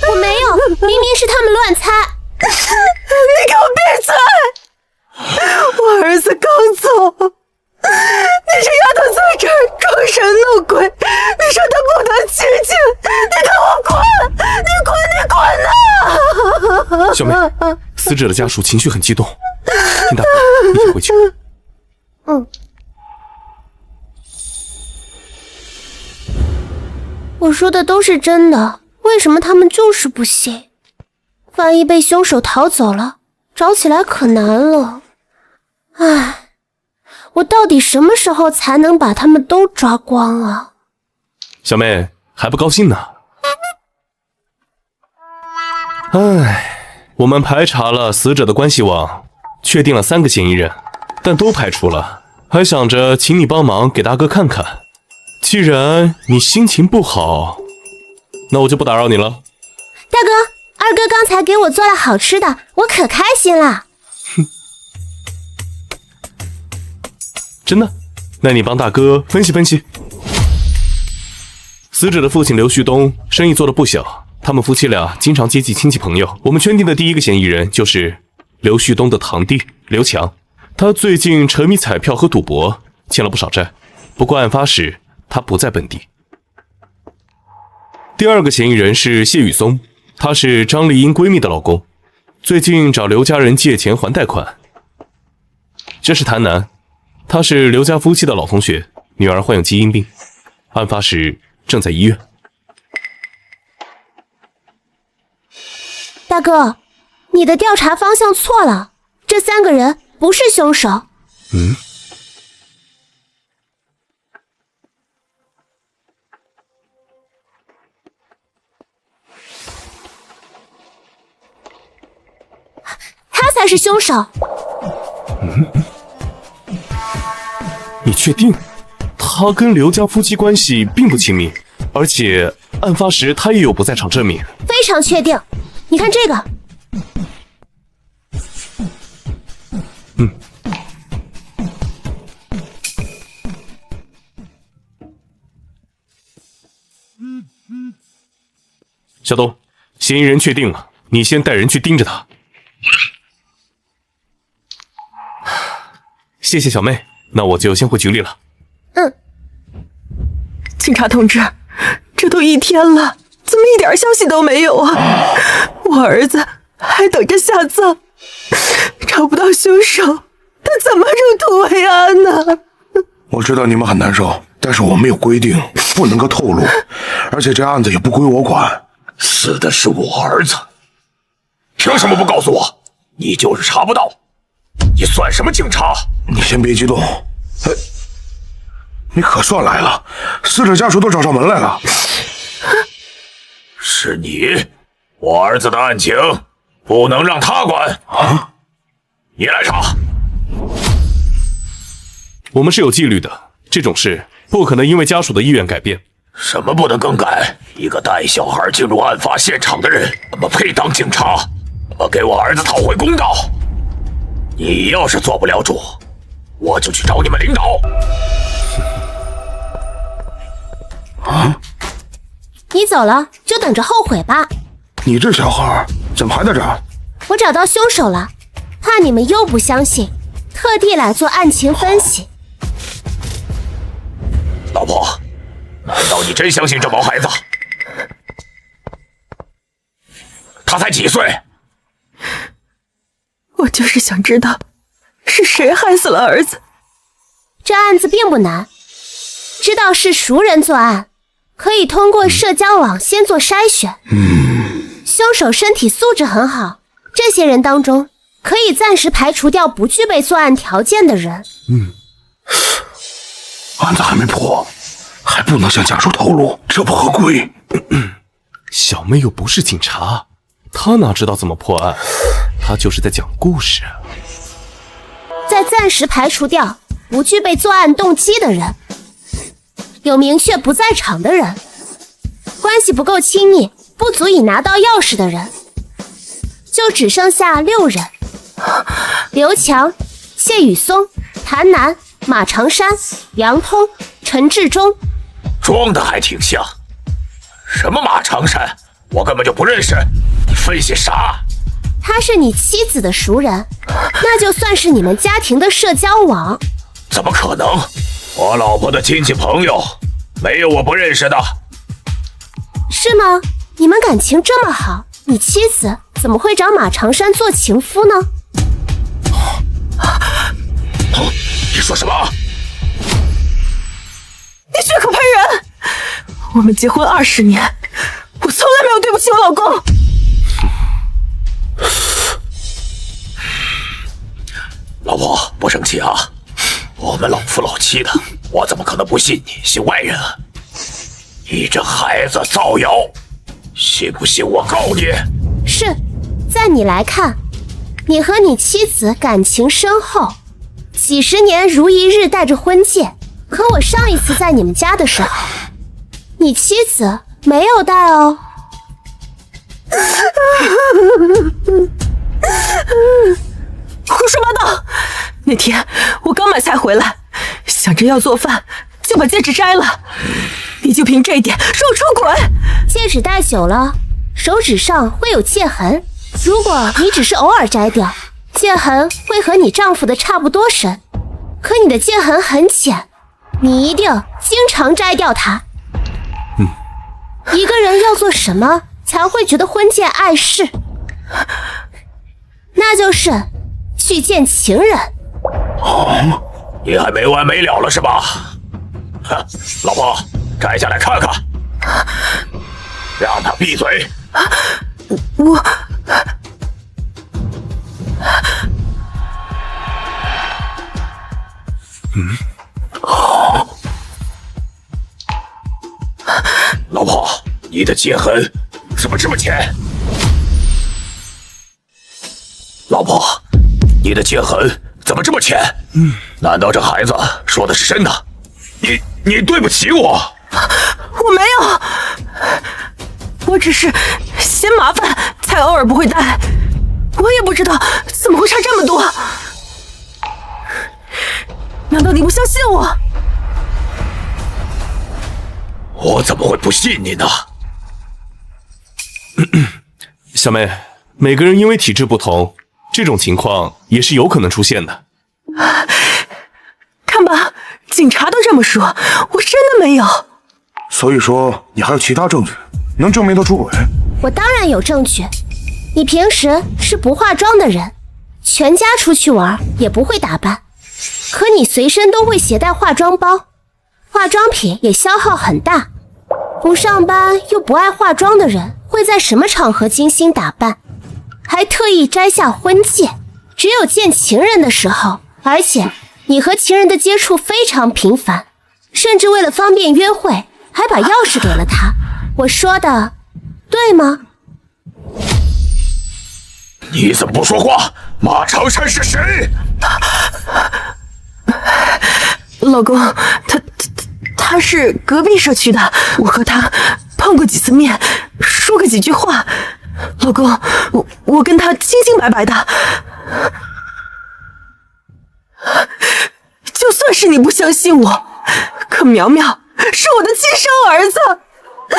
我没有，明明是他们乱猜。你给我闭嘴！我儿子刚走，你这丫头在这儿小妹，死者的家属情绪很激动，听大哥，你先回去。我说的都是真的，为什么他们就是不信？万一被凶手逃走了，找起来可难了。唉，我到底什么时候才能把他们都抓光啊？小妹还不高兴呢？唉，我们排查了死者的关系网，确定了3个嫌疑人，但都排除了，还想着请你帮忙给大哥看看。既然你心情不好，那我就不打扰你了。大哥，二哥刚才给我做了好吃的，我可开心了。真的？那你帮大哥分析分析。死者的父亲刘旭东生意做得不小，他们夫妻俩经常接济亲戚朋友。我们圈定的第1个嫌疑人就是刘旭东的堂弟刘强，他最近沉迷彩票和赌博，欠了不少债。不过案发时他不在本地。第2个嫌疑人是谢宇松，他是张丽英闺蜜的老公，最近找刘家人借钱还贷款。这是谭楠，他是刘家夫妻的老同学，女儿患有基因病，案发时正在医院。大哥，你的调查方向错了，这3个人不是凶手。他才是凶手。你确定？他跟刘家夫妻关系并不亲密，而且案发时他也有不在场证明。非常确定。你看这个。小东，嫌疑人确定了，你先带人去盯着他。谢谢小妹，那我就先回局里了。警察同志，这都1天了，怎么一点消息都没有啊？我儿子还等着下葬，找不到凶手，他怎么入土为安呢？我知道你们很难受，但是我们有规定，不能够透露，而且这案子也不归我管。死的是我儿子，凭什么不告诉我？你就是查不到，你算什么警察？你先别激动。你可算来了，死者家属都找上门来了。是你，我儿子的案情不能让他管啊！你来查。我们是有纪律的，这种事不可能因为家属的意愿改变。什么不能更改？一个带小孩进入案发现场的人，怎么配当警察？怎么给我儿子讨回公道？你要是做不了主，我就去找你们领导。你走了就等着后悔吧。你这小孩怎么还在这儿？我找到凶手了，怕你们又不相信，特地来做案情分析。老婆，难道你真相信这毛孩子？他才几岁？我就是想知道是谁害死了儿子。这案子并不难，知道是熟人作案，可以通过社交网先做筛选。凶手身体素质很好，这些人当中可以暂时排除掉不具备作案条件的人。案子还没破，还不能向家属透露，这不合规。小妹又不是警察，她哪知道怎么破案？她就是在讲故事。再暂时排除掉不具备作案动机的人，有明确不在场的人，关系不够亲密，不足以拿到钥匙的人，就只剩下6人：刘强、谢宇松、谭楠、马长山、杨通、陈志忠。装的还挺像。什么马长山？我根本就不认识。你分析啥？他是你妻子的熟人，那就算是你们家庭的社交网。怎么可能？我老婆的亲戚朋友没有我不认识的。是吗？你们感情这么好，你妻子怎么会找马长山做情夫呢？你说什么？你血口喷人！我们结婚20年，我从来没有对不起我老公。老婆，不生气啊，我们老夫老妻的，我怎么可能不信你，信外人啊？你这孩子造谣，信不信我告你？是，在你来看，你和你妻子感情深厚，几十年如一日戴着婚戒。可我上一次在你们家的时候，你妻子没有戴哦。胡说八道！那天我刚买菜回来，想着要做饭，就把戒指摘了。你就凭这一点说我出轨？戒指戴久了，手指上会有戒痕。如果你只是偶尔摘掉，戒痕会和你丈夫的差不多深。可你的戒痕很浅，你一定经常摘掉它。一个人要做什么才会觉得婚戒碍事？那就是去见情人。你还没完没了了是吧？哼，老婆，摘下来看看，让他闭嘴。我老婆，你的戒痕怎么这么浅？老婆，你的戒痕怎么这么浅？难道这孩子说的是真的？你对不起我。我没有，我只是嫌麻烦才偶尔不会戴。我也不知道怎么会差这么多。难道你不相信我？我怎么会不信你呢？小妹，每个人因为体质不同，这种情况也是有可能出现的。看吧，警察都这么说，我真的没有。所以说你还有其他证据能证明他出轨？我当然有证据。你平时是不化妆的人，全家出去玩也不会打扮，可你随身都会携带化妆包，化妆品也消耗很大。不上班又不爱化妆的人会在什么场合精心打扮？还特意摘下婚戒，只有见情人的时候。而且你和情人的接触非常频繁，甚至为了方便约会还把钥匙给了他。我说的对吗？你怎么不说话？马长山是谁？老公，他是隔壁社区的，我和他碰过几次面，说过几句话。老公，我跟他清清白白的。就算是你不相信我，可苗苗是我的亲生儿子，难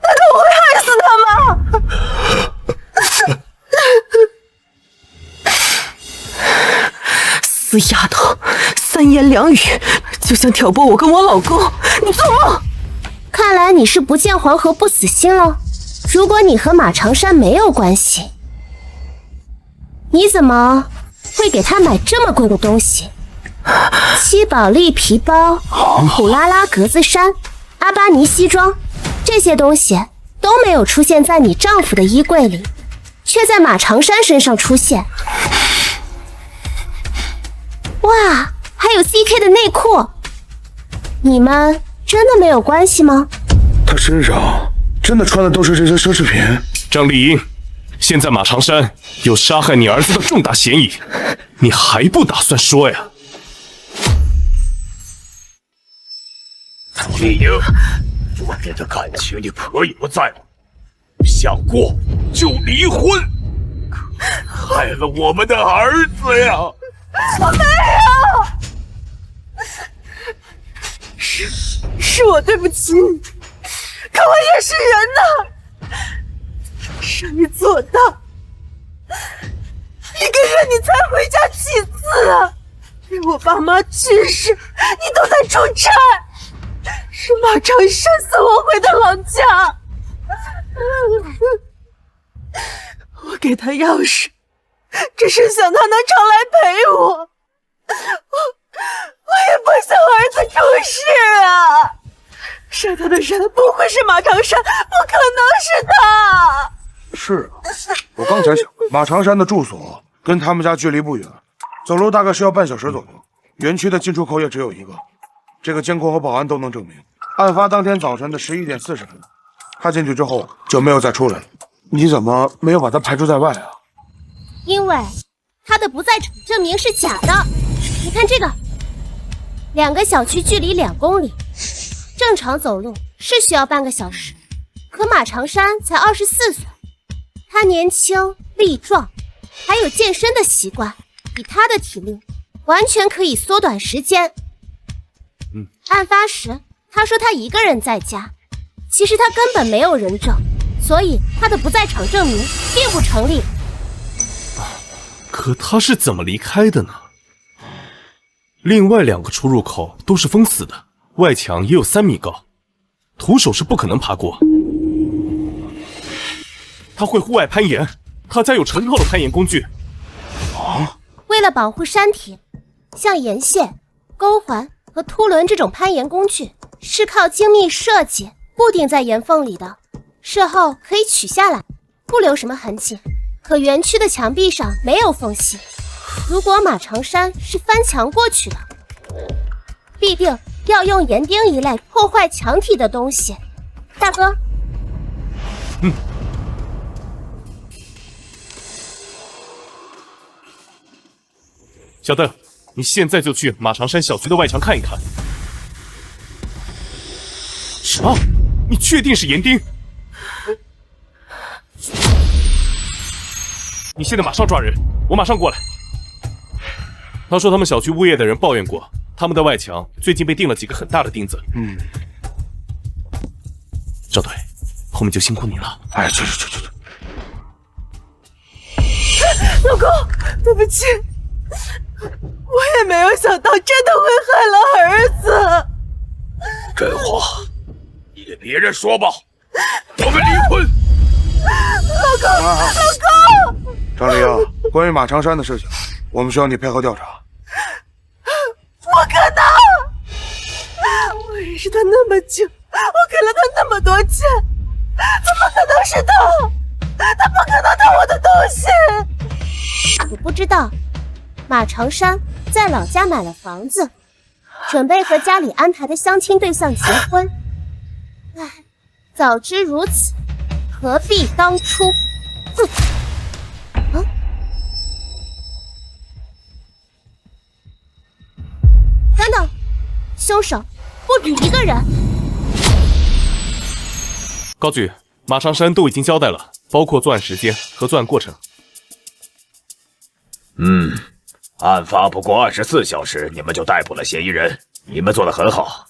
道我会害死他吗？死丫头，三言两语就想挑拨我跟我老公，你做梦！看来你是不见黄河不死心了。如果你和马长山没有关系，你怎么会给他买这么贵的东西？七宝莉皮包、普拉拉格子衫、阿巴尼西装，这些东西都没有出现在你丈夫的衣柜里，却在马长山身上出现。哇，还有 CK 的内裤，你们真的没有关系吗？他身上真的穿的都是这些奢侈品？张丽英，现在马长山有杀害你儿子的重大嫌疑，你还不打算说呀？丽英，我们的感情你可以不在乎，想过就离婚，可害了我们的儿子呀！我没有，是我对不起你，可我也是人呐，是你做的。一个月你才回家几次啊？我爸妈去世，你都在出差，是马长山送我回的老家。给他钥匙，只是想他能常来陪我。我也不想儿子出事啊！杀他的人不会是马长山，不可能是他。是啊，我刚才想，马长山的住所跟他们家距离不远，走路大概是要半小时左右。园区的进出口也只有一个，这个监控和保安都能证明，案发当天早晨的11点40分，他进去之后就没有再出来了。你怎么没有把他排除在外啊？因为他的不在场证明是假的。你看这个，2个小区距离2公里，正常走路是需要半个小时，可马长山才24岁，他年轻力壮，还有健身的习惯，以他的体力完全可以缩短时间。案发时他说他一个人在家，其实他根本没有人证，所以他的不在场证明并不成立。可他是怎么离开的呢？另外2个出入口都是封死的，外墙也有3米高，徒手是不可能爬过。他会户外攀岩，他家有成套的攀岩工具。为了保护山体，像岩线、钩环和凸轮这种攀岩工具是靠精密设计固定在岩缝里的，事后可以取下来，不留什么痕迹。可园区的墙壁上没有缝隙，如果马长山是翻墙过去的，必定要用岩钉一类破坏墙体的东西。大哥，小邓，你现在就去马长山小区的外墙看一看。什么？你确定是岩钉？你现在马上抓人，我马上过来。他说他们小区物业的人抱怨过，他们的外墙最近被钉了几个很大的钉子。赵队，后面就辛苦你了。哎，去。老公，对不起，我也没有想到真的会害了儿子。这话你给别人说吧，我们离婚。老公，张丽啊，关于马长山的事情，我们需要你配合调查。不可能！我认识他那么久，我给了他那么多钱，怎么可能是他？他不可能偷我的东西！我不知道，马长山在老家买了房子，准备和家里安排的相亲对象结婚。唉，早知如此，何必当初？等等，凶手不止一个人。高局，马长山都已经交代了，包括作案时间和作案过程。案发不过24小时，你们就逮捕了嫌疑人，你们做得很好。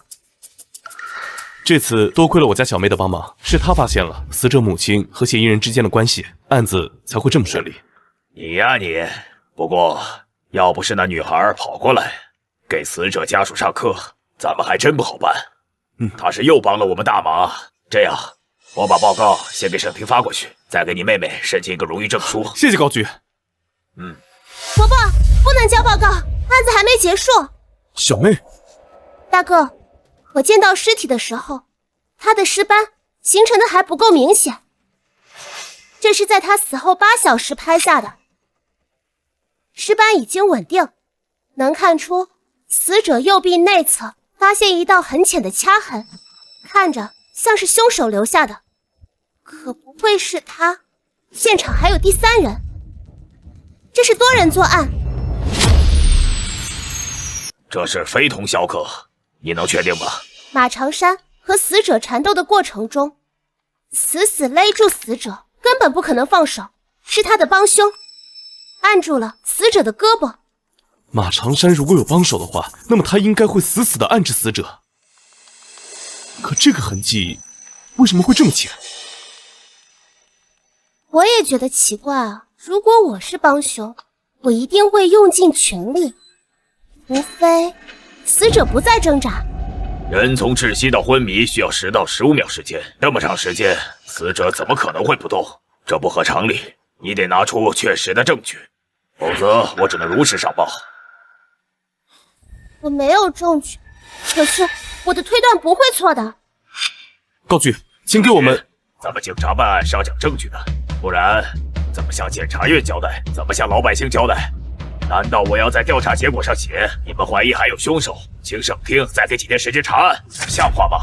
这次多亏了我家小妹的帮忙，是她发现了死者母亲和嫌疑人之间的关系，案子才会这么顺利。你呀你，不过要不是那女孩跑过来给死者家属上课，咱们还真不好办。她是又帮了我们大忙。这样，我把报告先给沈平发过去，再给你妹妹申请一个荣誉证书。谢谢高局。伯伯，不能交报告，案子还没结束。小妹，大哥，我见到尸体的时候，他的尸斑形成的还不够明显，这是在他死后8小时拍下的。尸斑已经稳定，能看出死者右臂内侧发现一道很浅的掐痕，看着像是凶手留下的，可不会是他。现场还有第3人，这是多人作案。这是非同小可，你能确定吗？马长山和死者缠斗的过程中，死死勒住死者，根本不可能放手，是他的帮凶按住了死者的胳膊。马长山如果有帮手的话，那么他应该会死死地按着死者。可这个痕迹为什么会这么浅？我也觉得奇怪啊，如果我是帮凶，我一定会用尽全力，除非死者不再挣扎。人从窒息到昏迷需要10到15秒时间，那么长时间，死者怎么可能会不动？这不合常理。你得拿出确实的证据，否则我只能如实上报。我没有证据，可是我的推断不会错的。高局，请给我们。咱们警察办案是要讲证据的，不然怎么向检察院交代？怎么向老百姓交代？难道我要在调查结果上写你们怀疑还有凶手，请省厅再给几天时间查案，像话吗？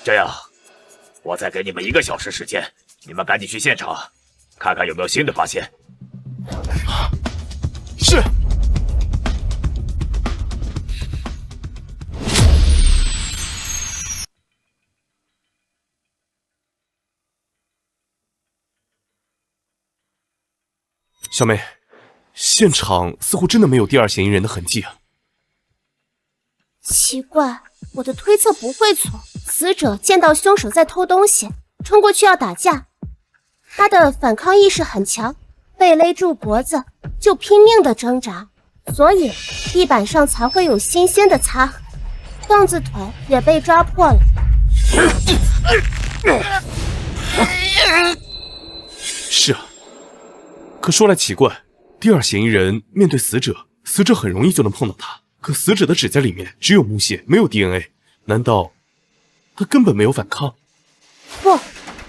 这样，我再给你们1个小时时间，你们赶紧去现场，看看有没有新的发现。是。小梅，现场似乎真的没有第2嫌疑人的痕迹啊。奇怪，我的推测不会错。死者见到凶手在偷东西，冲过去要打架，他的反抗意识很强，被勒住脖子就拼命的挣扎，所以地板上才会有新鲜的擦痕，杠子腿也被抓破了。是啊。可说来奇怪，第2嫌疑人面对死者，死者很容易就能碰到他，可死者的指甲里面只有木屑，没有 DNA， 难道他根本没有反抗？不，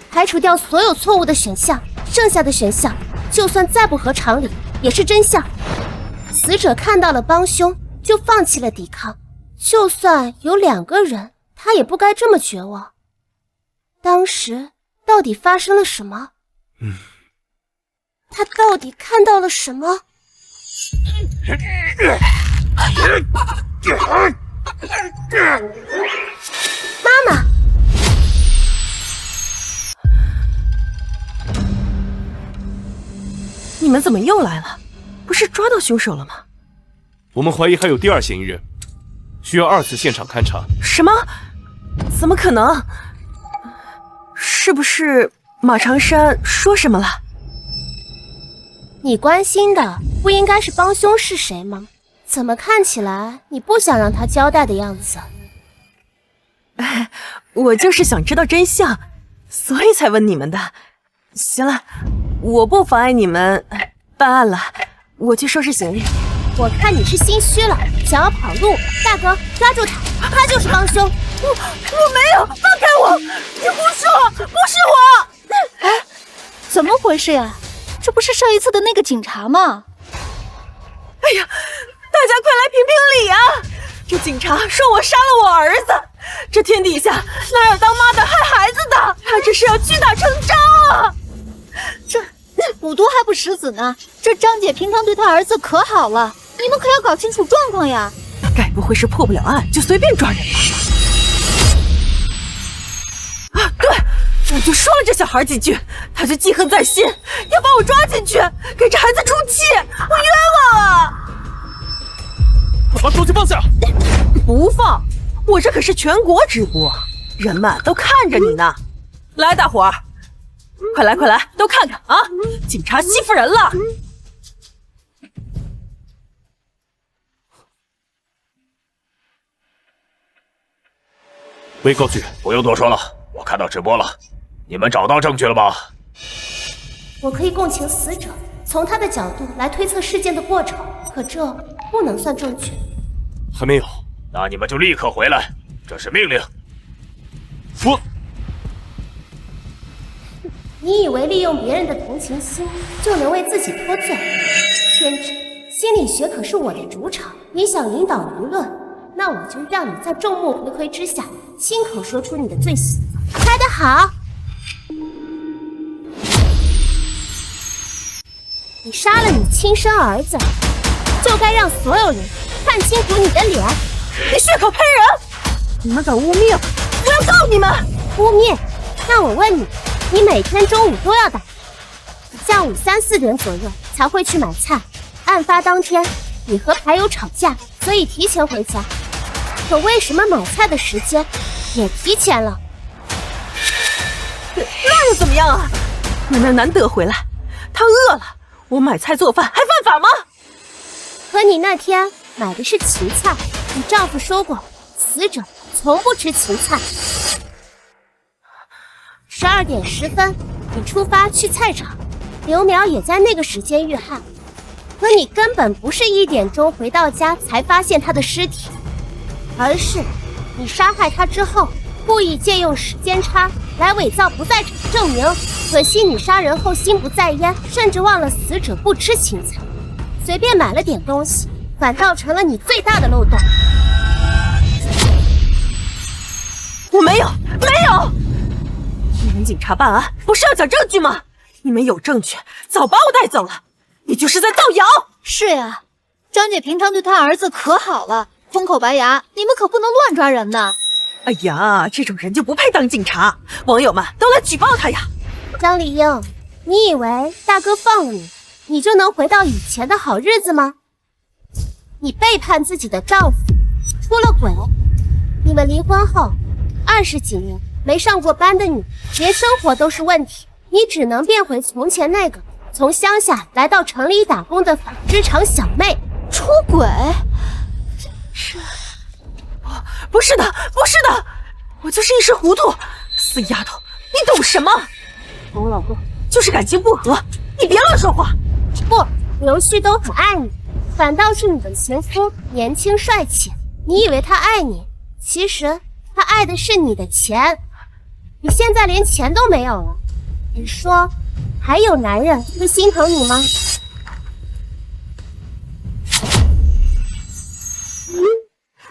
排除掉所有错误的选项，剩下的选项就算再不合常理，也是真相。死者看到了帮凶，就放弃了抵抗，就算有2个人，他也不该这么绝望。当时到底发生了什么？他到底看到了什么？妈妈！你们怎么又来了？不是抓到凶手了吗？我们怀疑还有第2嫌疑人，需要2次现场勘查。什么？怎么可能？是不是马长山说什么了？你关心的不应该是帮凶是谁吗？怎么看起来你不想让他交代的样子？我就是想知道真相，所以才问你们的。行了，我不妨碍你们办案了，我去收拾行李。我看你是心虚了，想要跑路。大哥，抓住他，他就是帮凶。我没有，放开我！你胡说，不是我！哎，怎么回事呀？这不是上一次的那个警察吗？哎呀，大家快来评评理啊！这警察说我杀了我儿子，这天底下哪有当妈的害孩子的？他这是要屈打成招啊！这虎毒还不食子呢，这张姐平常对她儿子可好了，你们可要搞清楚状况呀！该不会是破不了案就随便抓人吧？啊，对，我就说了这小孩几句，他就记恨在心，要把我抓进去，给这孩子出气，我冤枉啊！把手机放下！不放，我这可是全国直播，人们都看着你呢。来，大伙儿，快来快来，都看看啊！警察欺负人了！喂，高局，不用多说了，我看到直播了，你们找到证据了吗？我可以共情死者，从他的角度来推测事件的过程，可这不能算证据。还没有。那你们就立刻回来，这是命令。我。你以为利用别人的同情心就能为自己脱罪？天真，心理学可是我的主场。你想引导舆论，那我就让你在众目睽睽之下亲口说出你的罪行。猜得好！你杀了你亲生儿子，就该让所有人看清楚你的脸。你血口喷人！你们敢污蔑，我要告你们！污蔑？那我问你，你每天中午都要打，下午3、4点左右才会去买菜。案发当天，你和牌友吵架，所以提前回家。可为什么买菜的时间也提前了？那又怎么样啊？你们难得回来，他饿了，我买菜做饭还犯法吗？可你那天买的是芹菜，你丈夫说过，死者从不吃芹菜。12点10分，你出发去菜场，刘苗也在那个时间遇害，可你根本不是1点钟回到家才发现他的尸体，而是你杀害他之后，故意借用时间差来伪造不在场证明。可惜你杀人后心不在焉，甚至忘了死者不吃青菜，随便买了点东西，反倒成了你最大的漏洞。我没有。你们警察办案不是要讲证据吗？你们有证据，早把我带走了。你就是在造谣。是呀，张姐平常对她儿子可好了，封口白牙，你们可不能乱抓人呐。哎呀，这种人就不配当警察，网友们都来举报他呀。张丽英，你以为大哥放了你，你就能回到以前的好日子吗？你背叛自己的丈夫，出了轨。你们离婚后20几年没上过班的你，连生活都是问题，你只能变回从前那个从乡下来到城里打工的纺织厂小妹。出轨？不是的，我就是一时糊涂。死丫头，你懂什么？和我老公就是感情不和，你别乱说话。不，刘旭都很爱你，反倒是你的前夫年轻帅气，你以为他爱你，其实他爱的是你的钱。你现在连钱都没有了，你说还有男人会心疼你吗？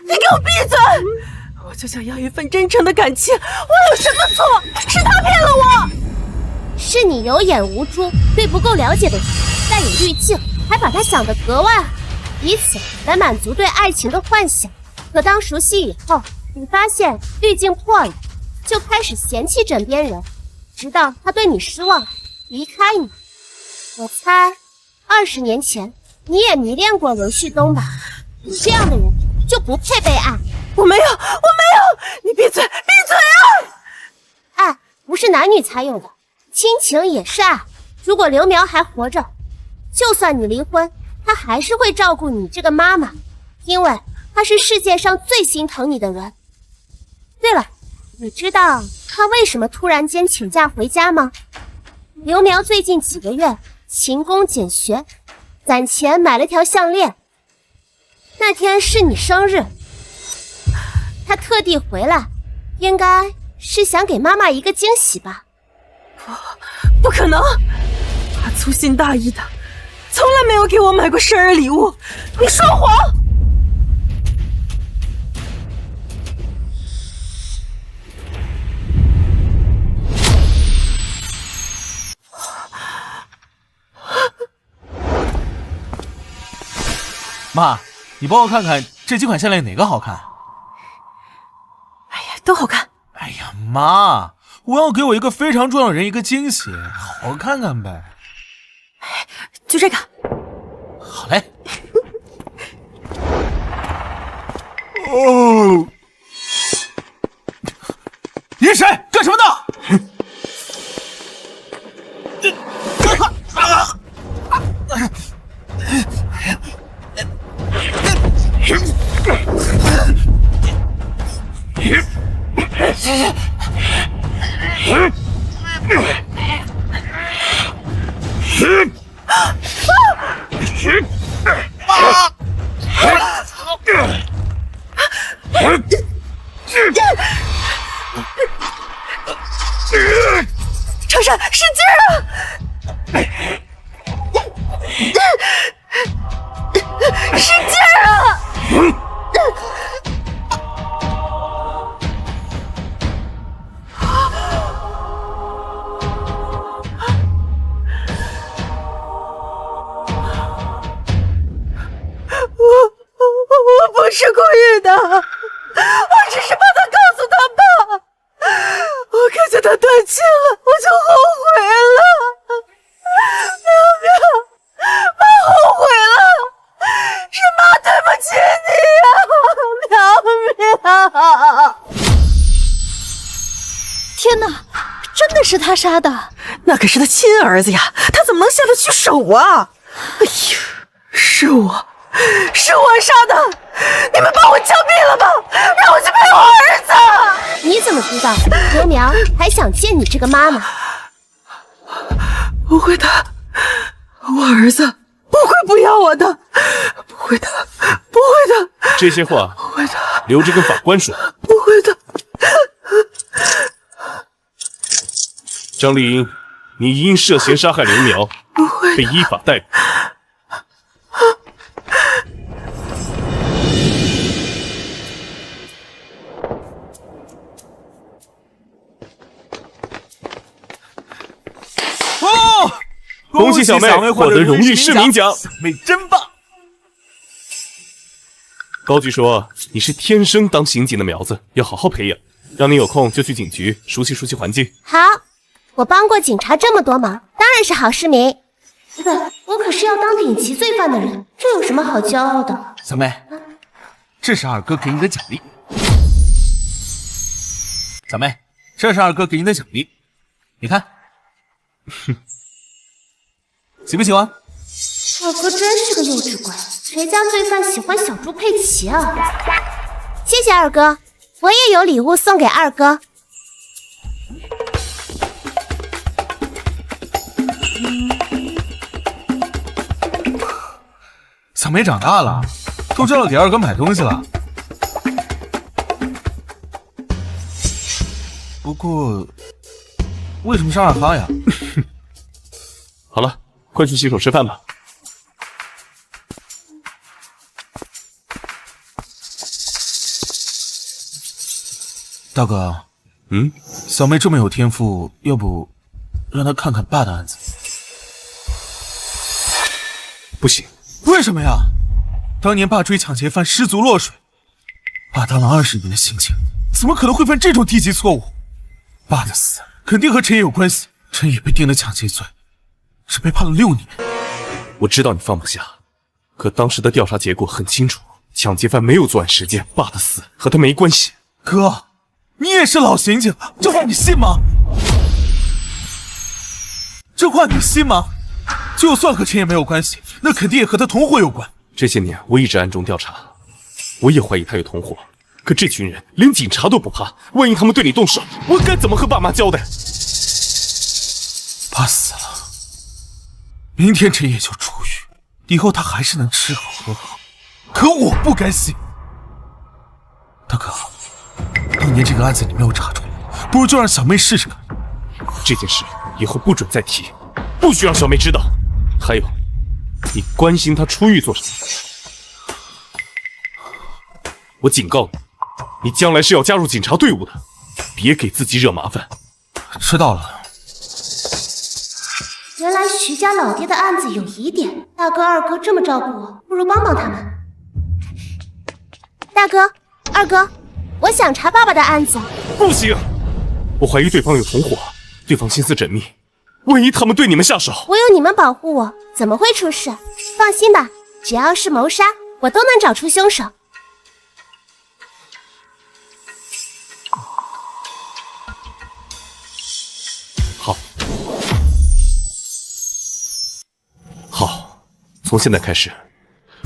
你给我闭嘴！我就想要一份真诚的感情，我有什么错？是他骗了我。是你有眼无珠，对不够了解的人带有滤镜，还把他想得格外好，以此来满足对爱情的幻想。可当熟悉以后，你发现滤镜破了，就开始嫌弃枕边人，直到他对你失望，离开你。我猜20年前你也迷恋过刘旭东吧？你这样的人就不配被爱。我没有，你闭嘴啊！爱不是男女才有的，亲情也是爱。如果刘苗还活着，就算你离婚，他还是会照顾你这个妈妈，因为他是世界上最心疼你的人。对了，你知道他为什么突然间请假回家吗？刘苗最近几个月勤工俭学，攒钱买了条项链，那天是你生日，他特地回来，应该是想给妈妈一个惊喜吧。不可能，他粗心大意的，从来没有给我买过生日礼物。你说谎！妈，你帮我看看这几款项链哪个好看？哎呀，都好看。哎呀，妈，我要给我一个非常重要的人一个惊喜，好好看看呗。就这个。好嘞。你是谁？干什么的？程山，使劲啊！使劲啊！我不是故意的，我只是怕他告诉他爸。我看见他断气了，我就后悔了。苗苗，妈后悔了，是妈对不起你啊，苗苗。天哪，真的是他杀的？那可是他亲儿子呀，他怎么能下得去手啊？哎呀，是我杀的！你们把我枪毙了吧，让我去陪我儿子！你怎么知道刘苗还想见你这个妈妈？不会的，我儿子不会不要我的，不会的，不会的。这些话不会的，留着跟法官说。不会的。张丽英，你因涉嫌杀害刘苗，被依法逮捕。哦，恭喜小妹获得荣誉市民奖，小妹真棒！高局说你是天生当刑警的苗子，要好好培养，让你有空就去警局熟悉熟悉环境。好，我帮过警察这么多忙，当然是好市民。不，我可是要当顶级罪犯的人，这有什么好骄傲的？小妹，这是二哥给你的奖励。小妹，这是二哥给你的奖励，你看，喜不喜欢？二哥真是个幼稚鬼，谁家罪犯喜欢小猪佩奇啊？谢谢二哥，我也有礼物送给二哥。小妹长大了，都知道给二哥买东西了。不过，为什么是二哈呀？好了，快去洗手吃饭吧。大哥，嗯，小妹这么有天赋，要不让她看看爸的案子？不行。为什么呀？当年爸追抢劫犯失足落水，爸当了20年的刑警，怎么可能会犯这种低级错误？爸的死肯定和陈野有关系，陈野被定了抢劫罪，是被判了6年。我知道你放不下，可当时的调查结果很清楚，抢劫犯没有作案时间，爸的死和他没关系。哥，你也是老刑警了，这话你信吗？这话你信吗？就算和陈野没有关系，那肯定也和他同伙有关。这些年我一直暗中调查，我也怀疑他有同伙，可这群人连警察都不怕，万一他们对你动手，我该怎么和爸妈交代？爸死了，明天陈野就出狱，以后他还是能吃好喝好，可我不甘心。大哥，当年这个案子你没有查出来，不如就让小妹试试看。这件事以后不准再提，不许让小妹知道。还有，你关心她出狱做什么？我警告你，你将来是要加入警察队伍的，别给自己惹麻烦。知道了。原来徐家老爹的案子有疑点，大哥二哥这么照顾我，不如帮帮他们。大哥二哥，我想查爸爸的案子。不行，我怀疑对方有同伙，对方心思缜密，万一他们对你们下手，我有你们保护我，怎么会出事？放心吧，只要是谋杀，我都能找出凶手。好，好，从现在开始，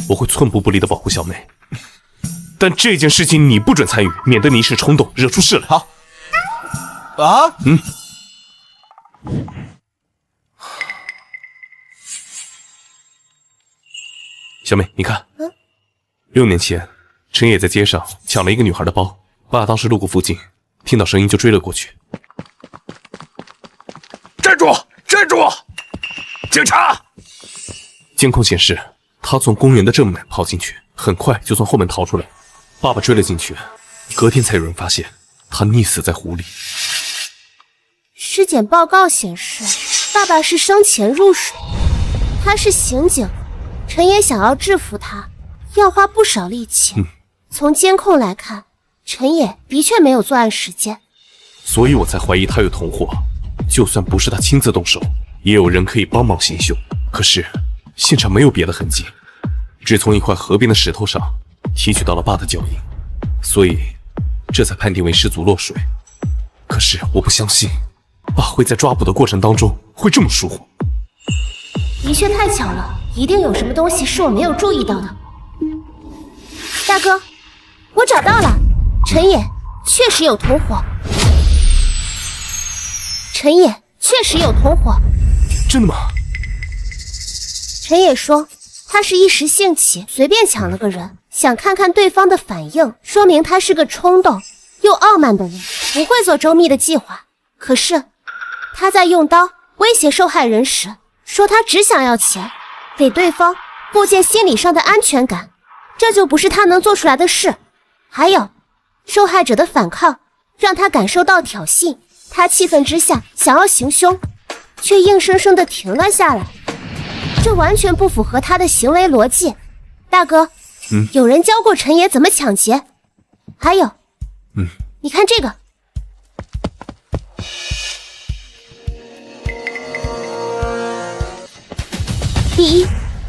我会寸步不离的保护小妹。但这件事情你不准参与，免得你一时冲动惹出事来。好。啊？小妹，你看，6年前，陈野在街上抢了一个女孩的包，爸当时路过附近，听到声音就追了过去。站住！站住！警察！监控显示，他从公园的正门跑进去，很快就从后门逃出来。爸爸追了进去，隔天才有人发现他溺死在湖里。尸检报告显示，爸爸是生前入水，他是刑警，陈野想要制服他，要花不少力气。从监控来看，陈野的确没有作案时间，所以我才怀疑他有同伙。就算不是他亲自动手，也有人可以帮忙行凶。可是现场没有别的痕迹，只从一块河边的石头上提取到了爸的脚印，所以这才判定为失足落水。可是我不相信爸会在抓捕的过程当中会这么疏忽。的确太巧了，一定有什么东西是我没有注意到的。大哥，我找到了，陈野确实有同伙。陈野确实有同伙，真的吗？陈野说，他是一时兴起，随便抢了个人，想看看对方的反应，说明他是个冲动又傲慢的人，不会做周密的计划。可是他在用刀威胁受害人时，说他只想要钱，给对方构建心理上的安全感，这就不是他能做出来的事。还有，受害者的反抗让他感受到挑衅，他气愤之下想要行凶，却硬生生地停了下来，这完全不符合他的行为逻辑。大哥，有人教过陈爷怎么抢劫。还有，你看这个。第一，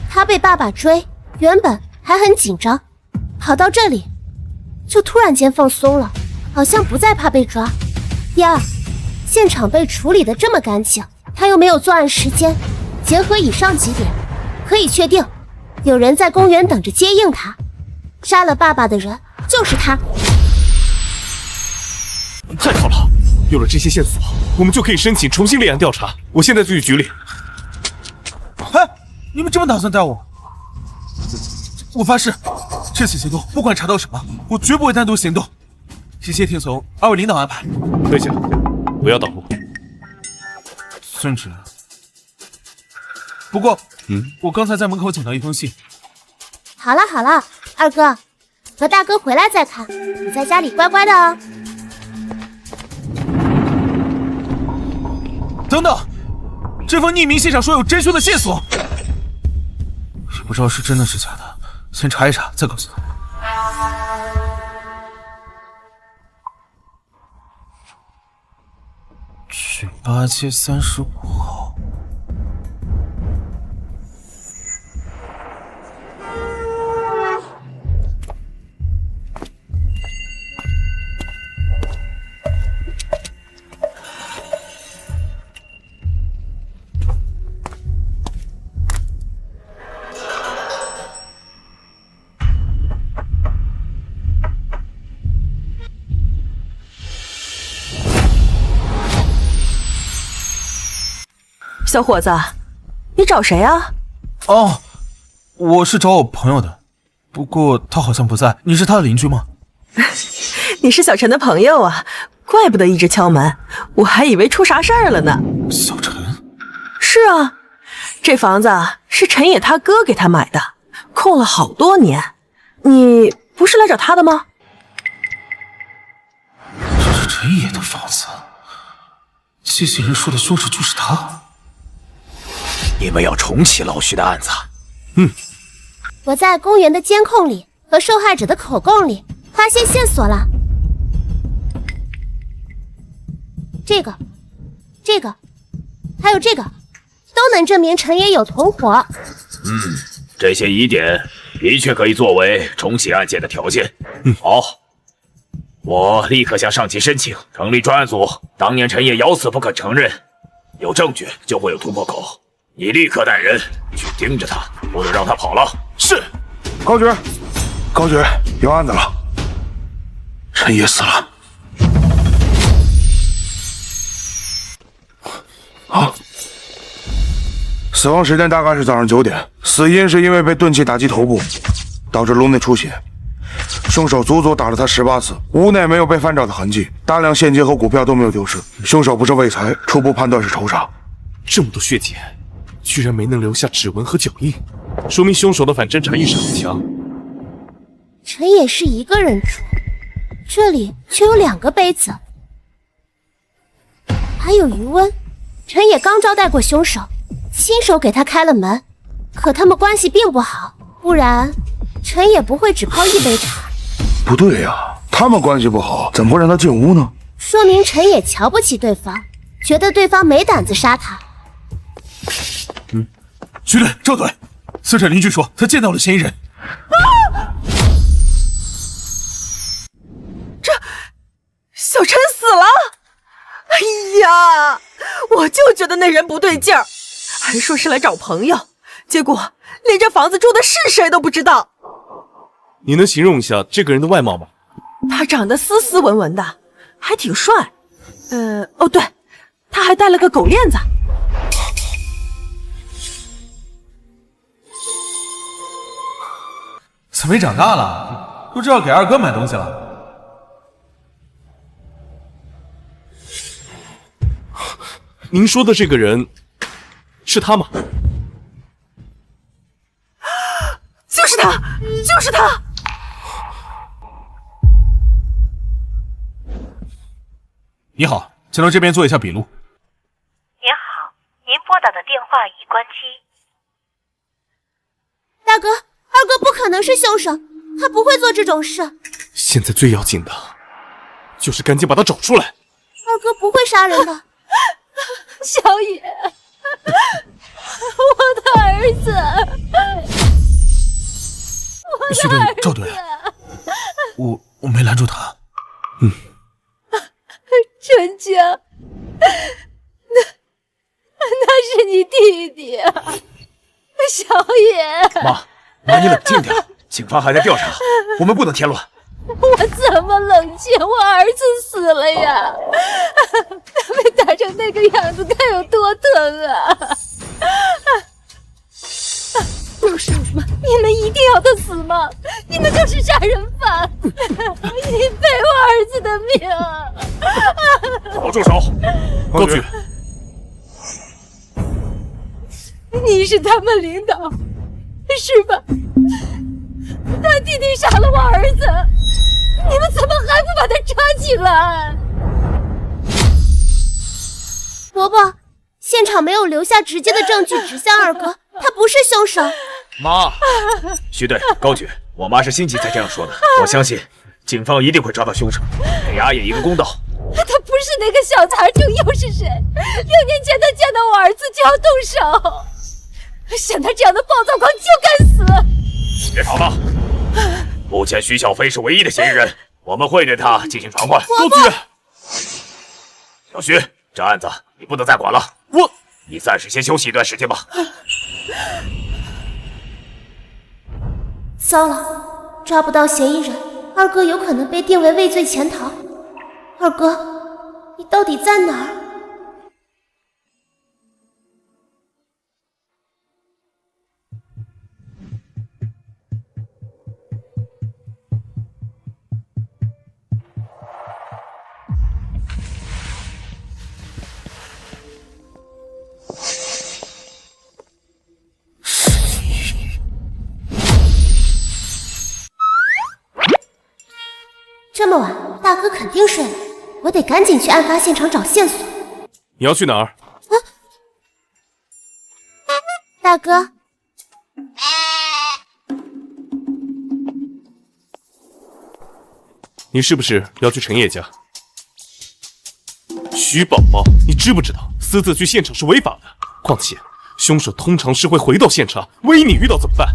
他被爸爸追，原本还很紧张，跑到这里就突然间放松了，好像不再怕被抓。第二，现场被处理得这么干净，他又没有作案时间，结合以上几点，可以确定有人在公园等着接应他，杀了爸爸的人就是他。太好了，有了这些线索，我们就可以申请重新立案调查。我现在就去局里。哎，你们这么打算带我？我发誓，这次行动不管查到什么，我绝不会单独行动，一切听从二位领导安排。退下，不要挡路。孙直，不过，我刚才在门口捡到一封信。好了好了，二哥，和大哥回来再看，你在家里乖乖的哦。等等，这封匿名信上说有真凶的线索，也不知道是真的是假的，先查一查，再告诉他。去8街35号。小伙子，你找谁啊？哦，我是找我朋友的，不过他好像不在。你是他的邻居吗？你是小陈的朋友啊，怪不得一直敲门，我还以为出啥事儿了呢。小陈？是啊，这房子是陈野他哥给他买的，空了好多年。你不是来找他的吗？这是陈野的房子，这些人说的凶手就是他。你们要重启老徐的案子？我在公园的监控里和受害者的口供里发现线索了。这个，还有这个，都能证明陈野有同伙。这些疑点的确可以作为重启案件的条件。好，我立刻向上级申请成立专案组。当年陈野咬死不肯承认，有证据就会有突破口。你立刻带人去盯着他，不能让他跑了。是。高局，有案子了，陈野死了。啊！死亡时间大概是早上9点，死因是因为被钝器打击头部，导致颅内出血。凶手足足打了他18次，屋内没有被翻找的痕迹，大量现金和股票都没有丢失。凶手不是为财，初步判断是仇杀。这么多血迹，居然没能留下指纹和脚印，说明凶手的反侦查意识很强。陈野是一个人住，这里却有2个杯子，还有余温。陈野刚招待过凶手，亲手给他开了门，可他们关系并不好，不然陈野不会只泡1杯茶。不对呀，他们关系不好，怎么会让他进屋呢？说明陈野瞧不起对方，觉得对方没胆子杀他。局队赵队，死者邻居说他见到了嫌疑人。这小陈死了！哎呀，我就觉得那人不对劲儿，还说是来找朋友，结果连这房子住的是谁都不知道。你能形容一下这个人的外貌吗？他长得斯斯文文的，还挺帅。哦对，他还戴了个狗链子。怎么没长大了？不知道给二哥买东西了？您说的这个人是他吗？就是他，就是他！你好，请到这边做一下笔录。您好，您拨打的电话已关机。大哥，二哥不可能是凶手，他不会做这种事。现在最要紧的就是赶紧把他找出来。二哥不会杀人的。小野，我的儿子，徐队、赵队，我没拦住他。陈江，那是你弟弟啊，小野。妈，你冷静点，警方还在调查，我们不能添乱。我怎么冷静？我儿子死了呀！他被打成那个样子，该有多疼啊！都是你们，你们一定要他死吗？你们就是杀人犯！你废我儿子的命！给我住手！高局，你是他们领导，是吧？他弟弟杀了我儿子，你们怎么还不把他抓起来？伯伯，现场没有留下直接的证据指向二哥，他不是凶手。妈，徐队、高局，我妈是心急才这样说的。我相信警方一定会抓到凶手，给阿野一个公道。他不是那个小杂种又是谁？6年前他见到我儿子就要动手，像他这样的暴躁狂就该死！别吵了，目前徐小飞是唯一的嫌疑人，我们会对他进行传唤。高局，小徐，这案子你不能再管了，你暂时先休息一段时间吧。糟了，抓不到嫌疑人，二哥有可能被定为畏罪潜逃。二哥，你到底在哪儿？这么晚，大哥肯定睡了，我得赶紧去案发现场找线索。你要去哪儿？大哥，你是不是要去陈野家？徐宝宝，你知不知道私自去现场是违法的？况且凶手通常是会回到现场，万一你遇到怎么办？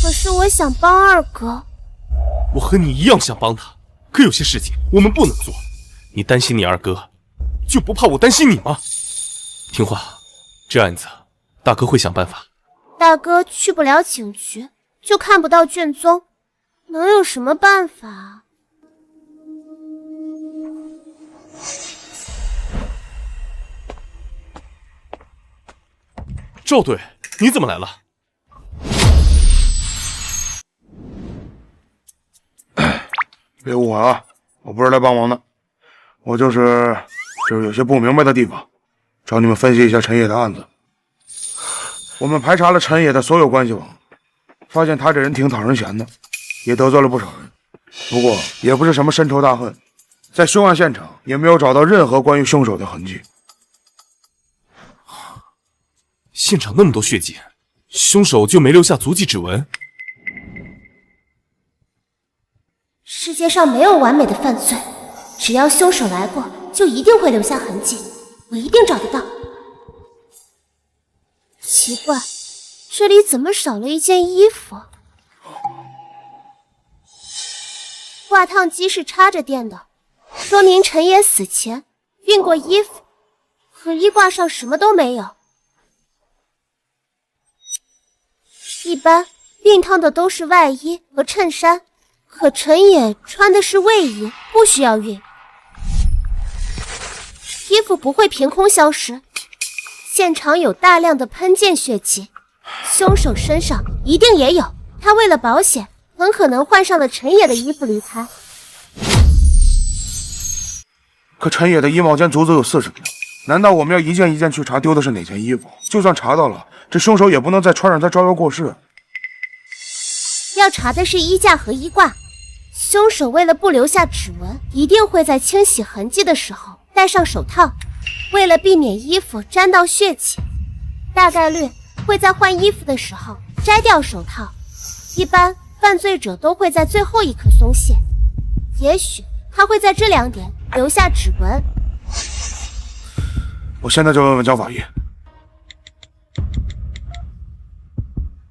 可是我想帮二哥。我和你一样想帮他，可有些事情我们不能做。你担心你二哥，就不怕我担心你吗？听话，这案子大哥会想办法。大哥去不了警局，就看不到卷宗，能有什么办法？赵队，你怎么来了？别误会啊，我不是来帮忙的，我就是有些不明白的地方，找你们分析一下陈野的案子。我们排查了陈野的所有关系网，发现他这人挺讨人嫌的，也得罪了不少人，不过也不是什么深仇大恨，在凶案现场也没有找到任何关于凶手的痕迹。现场那么多血迹，凶手就没留下足迹指纹？世界上没有完美的犯罪，只要凶手来过，就一定会留下痕迹，我一定找得到。奇怪，这里怎么少了一件衣服？挂烫机是插着电的，说明陈野死前熨过衣服，可衣挂上什么都没有。一般熨烫的都是外衣和衬衫，可陈野穿的是卫衣，不需要熨。衣服不会凭空消失，现场有大量的喷溅血迹，凶手身上一定也有。他为了保险，很可能换上了陈野的衣服离开。可陈野的衣帽间足足有40条，难道我们要一件一件去查丢的是哪件衣服？就算查到了，这凶手也不能再穿上它招摇过市。要查的是衣架和衣挂，凶手为了不留下指纹，一定会在清洗痕迹的时候戴上手套，为了避免衣服沾到血迹，大概率会在换衣服的时候摘掉手套。一般犯罪者都会在最后一刻松懈，也许他会在这2点留下指纹。我现在就问问江法医。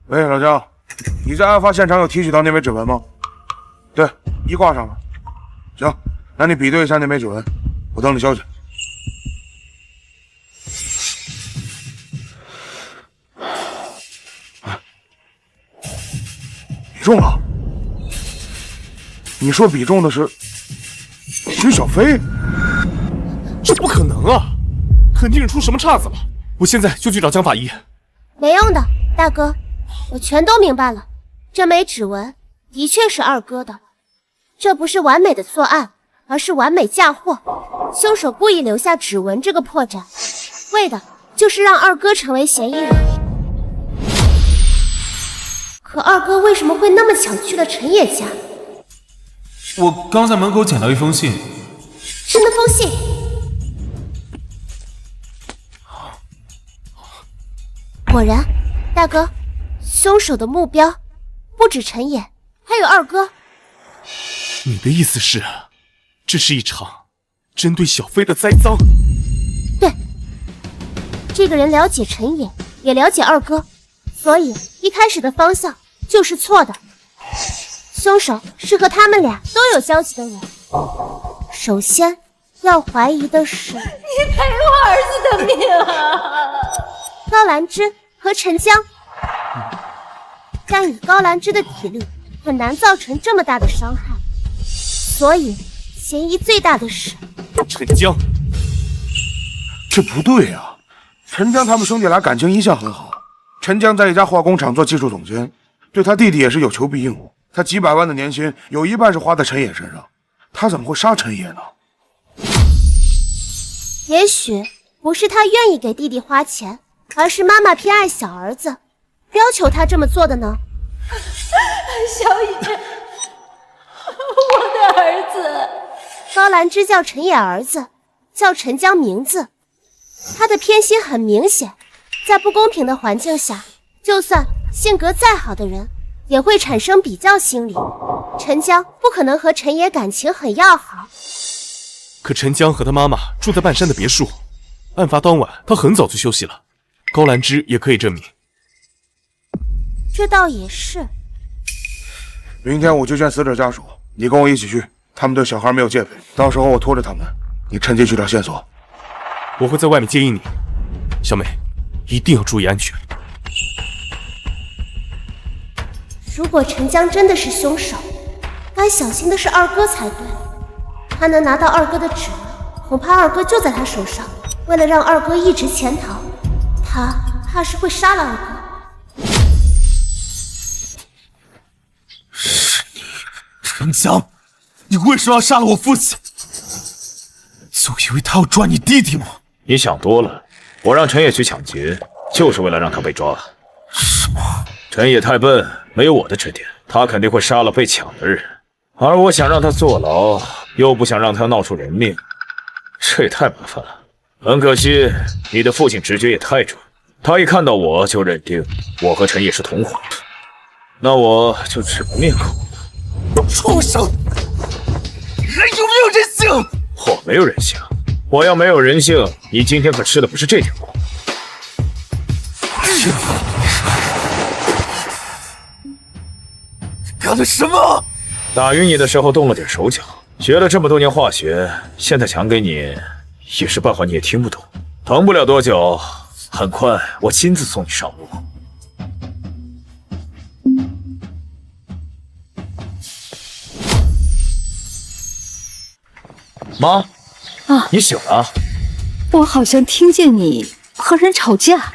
喂，老江，你在案发现场有提取到那枚指纹吗？对，衣挂上了。行，那你比对一下那枚指纹，我等你消息。比中了？你说比中的是徐小飞？这不可能啊！肯定是出什么岔子了。我现在就去找江法医。没用的，大哥，我全都明白了。这枚指纹的确是二哥的，这不是完美的作案，而是完美嫁祸。凶手故意留下指纹这个破绽，为的就是让二哥成为嫌疑人。可二哥为什么会那么巧去了陈野家？我刚在门口捡到一封信。是那封信？果然，大哥，凶手的目标不止陈野，还有二哥。你的意思是，这是一场针对小飞的栽赃？对，这个人了解陈野，也了解二哥，所以一开始的方向就是错的。凶手是和他们俩都有交集的人。首先要怀疑的是，你赔我儿子的命啊！高兰芝和陈江，但以高兰芝的体力，很难造成这么大的伤害，所以嫌疑最大的是陈江。这不对啊！陈江他们兄弟俩感情一向很好，陈江在一家化工厂做技术总监，对他弟弟也是有求必应。他几百万的年薪有一半是花在陈野身上，他怎么会杀陈野呢？也许不是他愿意给弟弟花钱，而是妈妈偏爱小儿子，要求他这么做的呢？小野，我的儿子。高兰芝叫陈野儿子，叫陈江名字，他的偏心很明显。在不公平的环境下，就算性格再好的人，也会产生比较心理。陈江不可能和陈野感情很要好。可陈江和他妈妈住在半山的别墅，案发当晚他很早就休息了，高兰芝也可以证明。这倒也是。明天我去见死者家属，你跟我一起去。他们对小孩没有戒备，到时候我拖着他们，你趁机去找线索。我会在外面接应你，小美，一定要注意安全。如果陈江真的是凶手，该小心的是二哥才对。他能拿到二哥的指纹，恐怕二哥就在他手上。为了让二哥一直潜逃，他怕是会杀了二哥。是你，陈江，你为什么要杀了我父亲？就因为他要抓你弟弟吗？你想多了，我让陈野去抢劫，就是为了让他被抓。什么？陈野太笨，没有我的指点，他肯定会杀了被抢的人。而我想让他坐牢，又不想让他闹出人命，这也太麻烦了。很可惜，你的父亲直觉也太准，他一看到我就认定我和陈野是同伙，那我就只能灭口了。畜生！人有没有人性？我没有人性，我要没有人性，你今天可吃的不是这条苦。干了什么？打晕你的时候动了点手脚，学了这么多年化学，现在讲给你也是半话你也听不懂。疼不了多久，很快我亲自送你上路。妈，你醒了？我好像听见你和人吵架。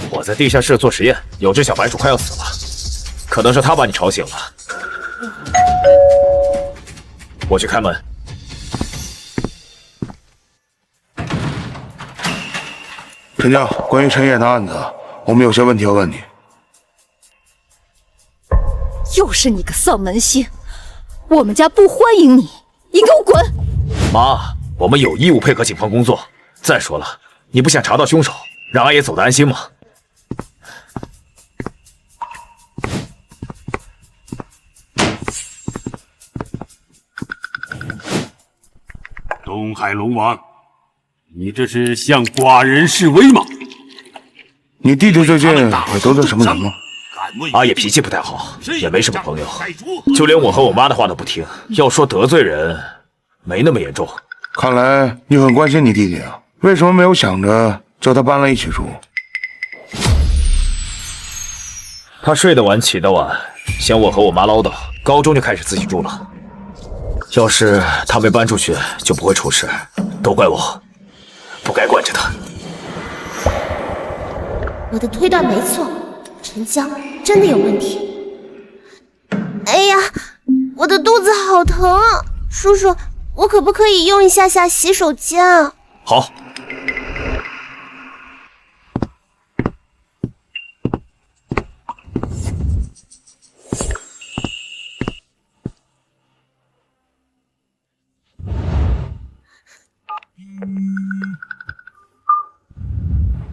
我在地下室做实验，有只小白鼠快要死了，可能是他把你吵醒了。我去开门。陈江，关于陈野的案子，我们有些问题要问你。又是你个丧门星，我们家不欢迎你，你给我滚！妈，我们有义务配合警方工作。再说了，你不想查到凶手，让阿爷走得安心吗？东海龙王，你这是向寡人示威吗？你弟弟最近会得罪什么人吗？阿爷脾气不太好，也没什么朋友，就连我和我妈的话都不听。要说得罪人，没那么严重。看来你很关心你弟弟啊，为什么没有想着叫他搬来一起住？他睡得晚，起得晚，嫌我和我妈唠叨，高中就开始自己住了。要是他没搬出去，就不会出事，都怪我，不该惯着他。我的推断没错，陈江真的有问题。哎呀，我的肚子好疼啊！叔叔，我可不可以用一下洗手间啊？好。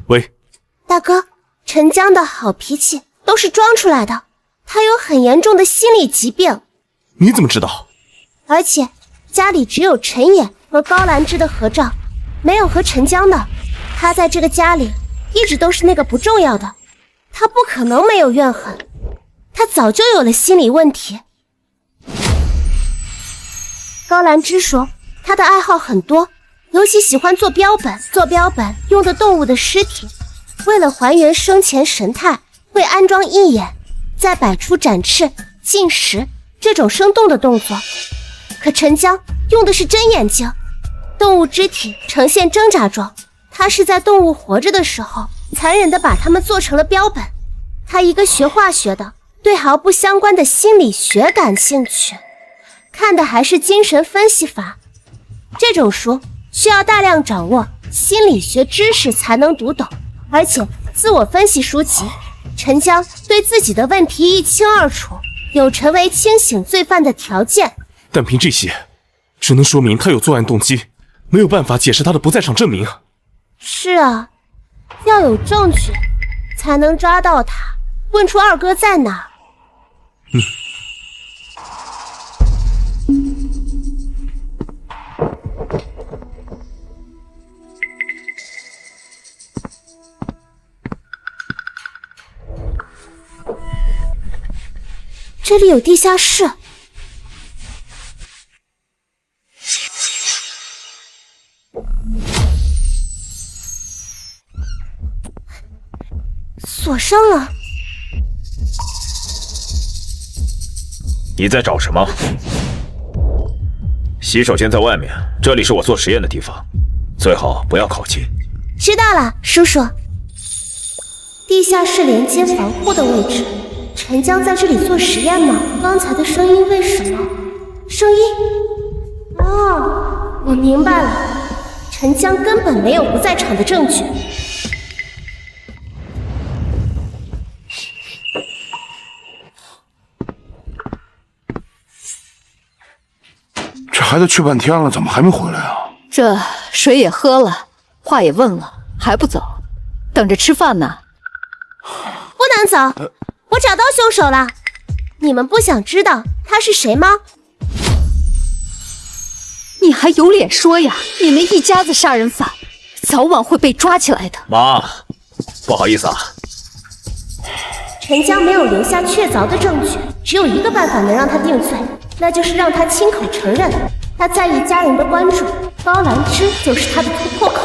喂，大哥，陈江的好脾气都是装出来的，他有很严重的心理疾病。你怎么知道？而且家里只有陈野和高兰芝的合照，没有和陈江的。他在这个家里一直都是那个不重要的，他不可能没有怨恨，他早就有了心理问题。高兰芝说他的爱好很多，尤其喜欢做标本，用的动物的尸体，为了还原生前神态，会安装义眼，再摆出展翅、进食这种生动的动作。可陈江用的是真眼睛，动物肢体呈现挣扎状，他是在动物活着的时候残忍地把它们做成了标本。他一个学化学的，对毫不相关的心理学感兴趣，看的还是精神分析法，这种书需要大量掌握心理学知识才能读懂，而且自我分析书籍，陈江对自己的问题一清二楚，有成为清醒罪犯的条件。但凭这些，只能说明他有作案动机，没有办法解释他的不在场证明。是啊，要有证据才能抓到他，问出二哥在哪儿。这里有地下室。锁上了。你在找什么？洗手间在外面，这里是我做实验的地方，最好不要靠近。知道了，叔叔。地下室连接防护的位置，陈江在这里做实验吗？刚才的声音为什么？声音？哦，我明白了，陈江根本没有不在场的证据。这孩子去半天了，怎么还没回来啊？这水也喝了，话也问了，还不走，等着吃饭呢。不能走，我找到凶手了。你们不想知道他是谁吗？你还有脸说呀？你们一家子杀人犯，早晚会被抓起来的。妈，不好意思啊。陈江没有留下确凿的证据，只有一个办法能让他定罪，那就是让他亲口承认他在意家人的关注，高兰芝就是他的突破口。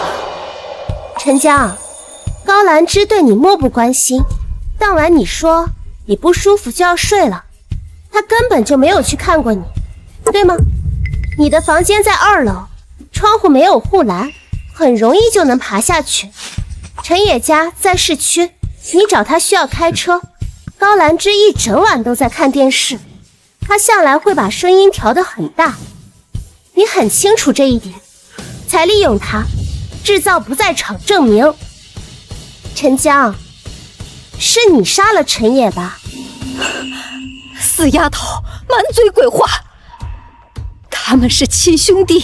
陈江，高兰芝对你漠不关心，当晚你说你不舒服就要睡了，他根本就没有去看过你，对吗？你的房间在2楼，窗户没有护栏，很容易就能爬下去。陈野家在市区，你找他需要开车，高兰芝一整晚都在看电视，她向来会把声音调得很大，你很清楚这一点，才利用她制造不在场证明。陈江，是你杀了陈野吧？死丫头，满嘴鬼话！他们是亲兄弟，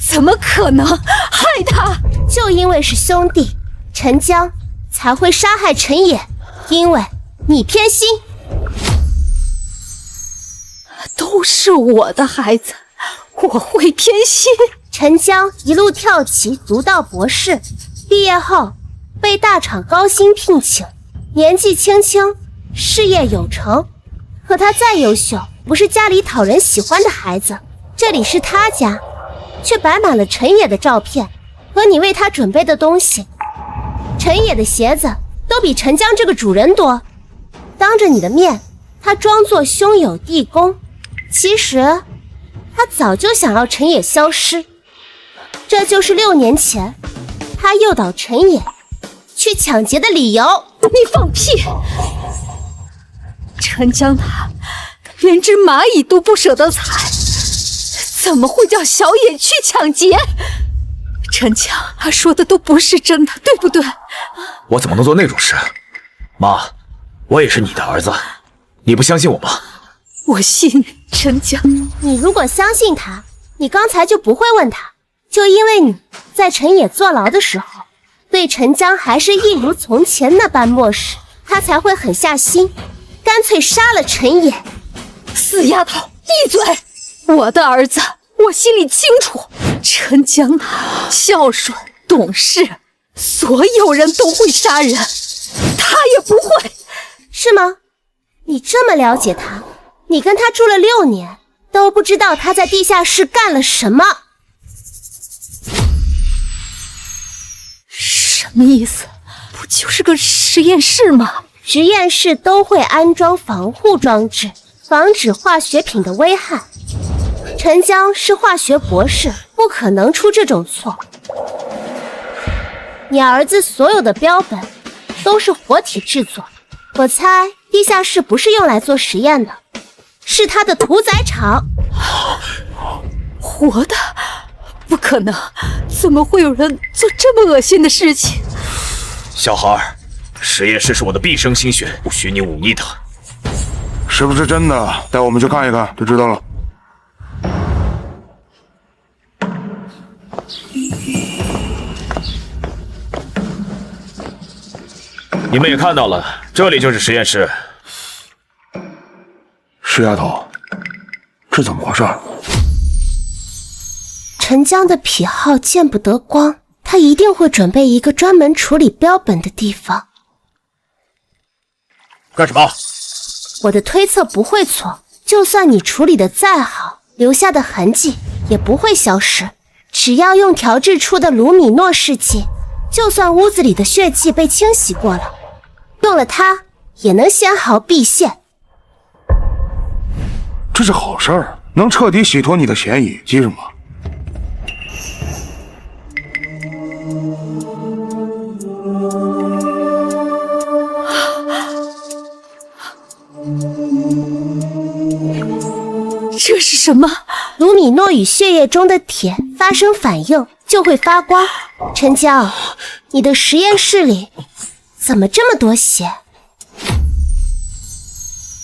怎么可能害他？就因为是兄弟，陈江才会杀害陈野，因为你偏心。都是我的孩子，我会偏心？陈江一路跳级读到博士，毕业后被大厂高薪聘请，年纪轻轻，事业有成。可他再优秀，不是家里讨人喜欢的孩子。这里是他家，却摆满了陈野的照片和你为他准备的东西。陈野的鞋子都比陈江这个主人多。当着你的面，他装作兄友弟恭，其实他早就想要陈野消失。这就是6年前他诱导陈野去抢劫的理由。你放屁！陈江他连只蚂蚁都不舍得踩，怎么会叫小野去抢劫？陈江他说的都不是真的，对不对？我怎么能做那种事？妈，我也是你的儿子，你不相信我吗？我信陈江。你如果相信他，你刚才就不会问他。就因为你在陈野坐牢的时候，对陈江还是一如从前那般漠视，他才会狠下心，干脆杀了陈野。死丫头，闭嘴！我的儿子，我心里清楚，陈江他孝顺懂事，所有人都会杀人，他也不会。是吗？你这么了解他，你跟他住了6年，都不知道他在地下室干了什么。什么意思？不就是个实验室吗？实验室都会安装防护装置，防止化学品的危害。陈江是化学博士，不可能出这种错。你儿子所有的标本都是活体制作，我猜地下室不是用来做实验的，是他的屠宰场。活的？不可能，怎么会有人做这么恶心的事情？小孩，实验室是我的毕生心血，不许你忤逆它。是不是真的？带我们去看一看就知道了。你们也看到了，这里就是实验室。石丫头，这怎么回事？陈江的癖好见不得光，他一定会准备一个专门处理标本的地方。干什么？我的推测不会错，就算你处理的再好，留下的痕迹也不会消失。只要用调制出的卢米诺试剂，就算屋子里的血迹被清洗过了，用了它也能纤毫毕现。这是好事儿，能彻底洗脱你的嫌疑，急什么？这是什么？卢米诺与血液中的铁发生反应就会发光。陈江，你的实验室里怎么这么多血？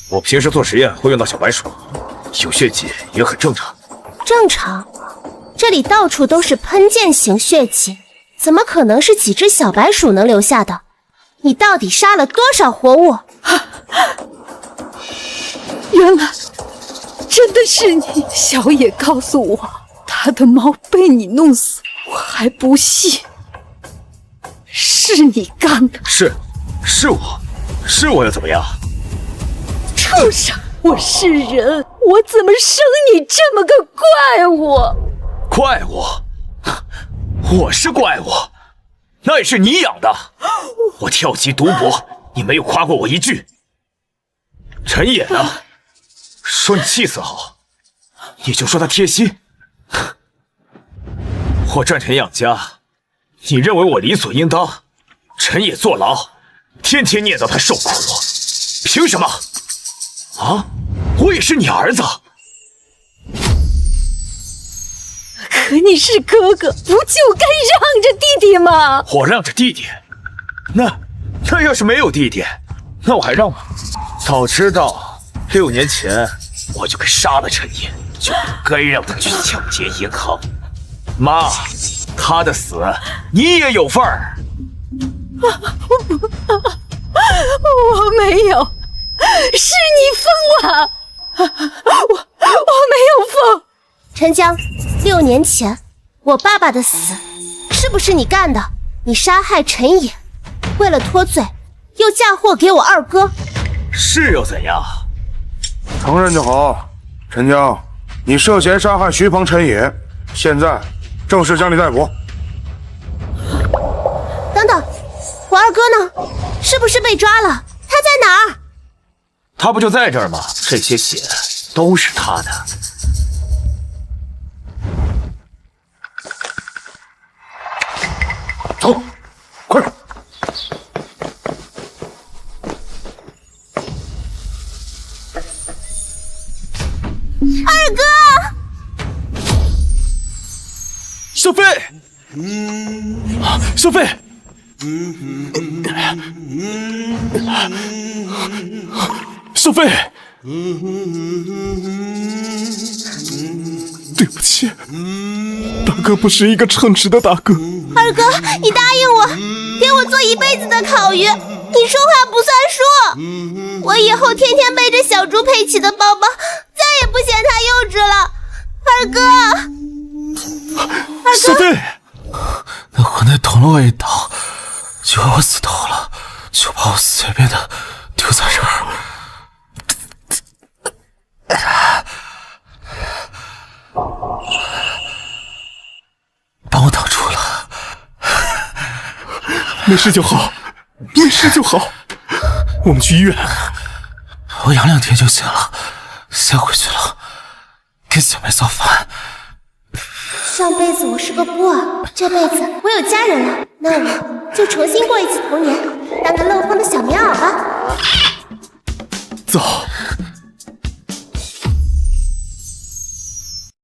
我平时做实验会用到小白鼠，有血迹也很正常。正常？这里到处都是喷溅型血迹，怎么可能是几只小白鼠能留下的？你到底杀了多少活物？原来真的是你！小野告诉我，他的猫被你弄死，我还不信是你干的。是我又怎么样？畜生！我是人，我怎么生你这么个怪物？怪物？我是怪物？那也是你养的。我跳级读博，你没有夸过我一句。陈野呢？说你气色好，你就说他贴心。我赚钱养家，你认为我理所应当？陈野坐牢，天天念叨他受苦。凭什么？啊，我也是你儿子。可你是哥哥，不就该让着弟弟吗？我让着弟弟，那要是没有弟弟，那我还让吗？早知道6年前我就该杀了陈野，就不该让他去抢劫银行。妈，他的死你也有份儿。我没有，是你疯了！我没有疯。陈江，6年前我爸爸的死是不是你干的？你杀害陈野，为了脱罪，又嫁祸给我二哥，是又怎样？承认就好。陈江，你涉嫌杀害徐鹏、陈野，现在正式将你逮捕。等等，我二哥呢？是不是被抓了？他在哪儿？他不就在这儿吗？这些血都是他的。走，快点！二哥，小飞，小飞，小飞，对不起，大哥不是一个称职的大哥。二哥，你答应我，给我做一辈子的烤鱼，你说话不算数。我以后天天背着小猪佩奇的包包，再也不嫌他幼稚了。二哥，小飞，那混蛋捅了我一刀，以为我死透了，就把我随便的丢在这儿。帮我挡住了，没事就好，没事就好。我们去医院。我养2天就行了，先回去了，给小梅做饭。上辈子我是个孤儿，这辈子我有家人了，那我就重新过一次童年，当个漏风的小棉袄吧。走。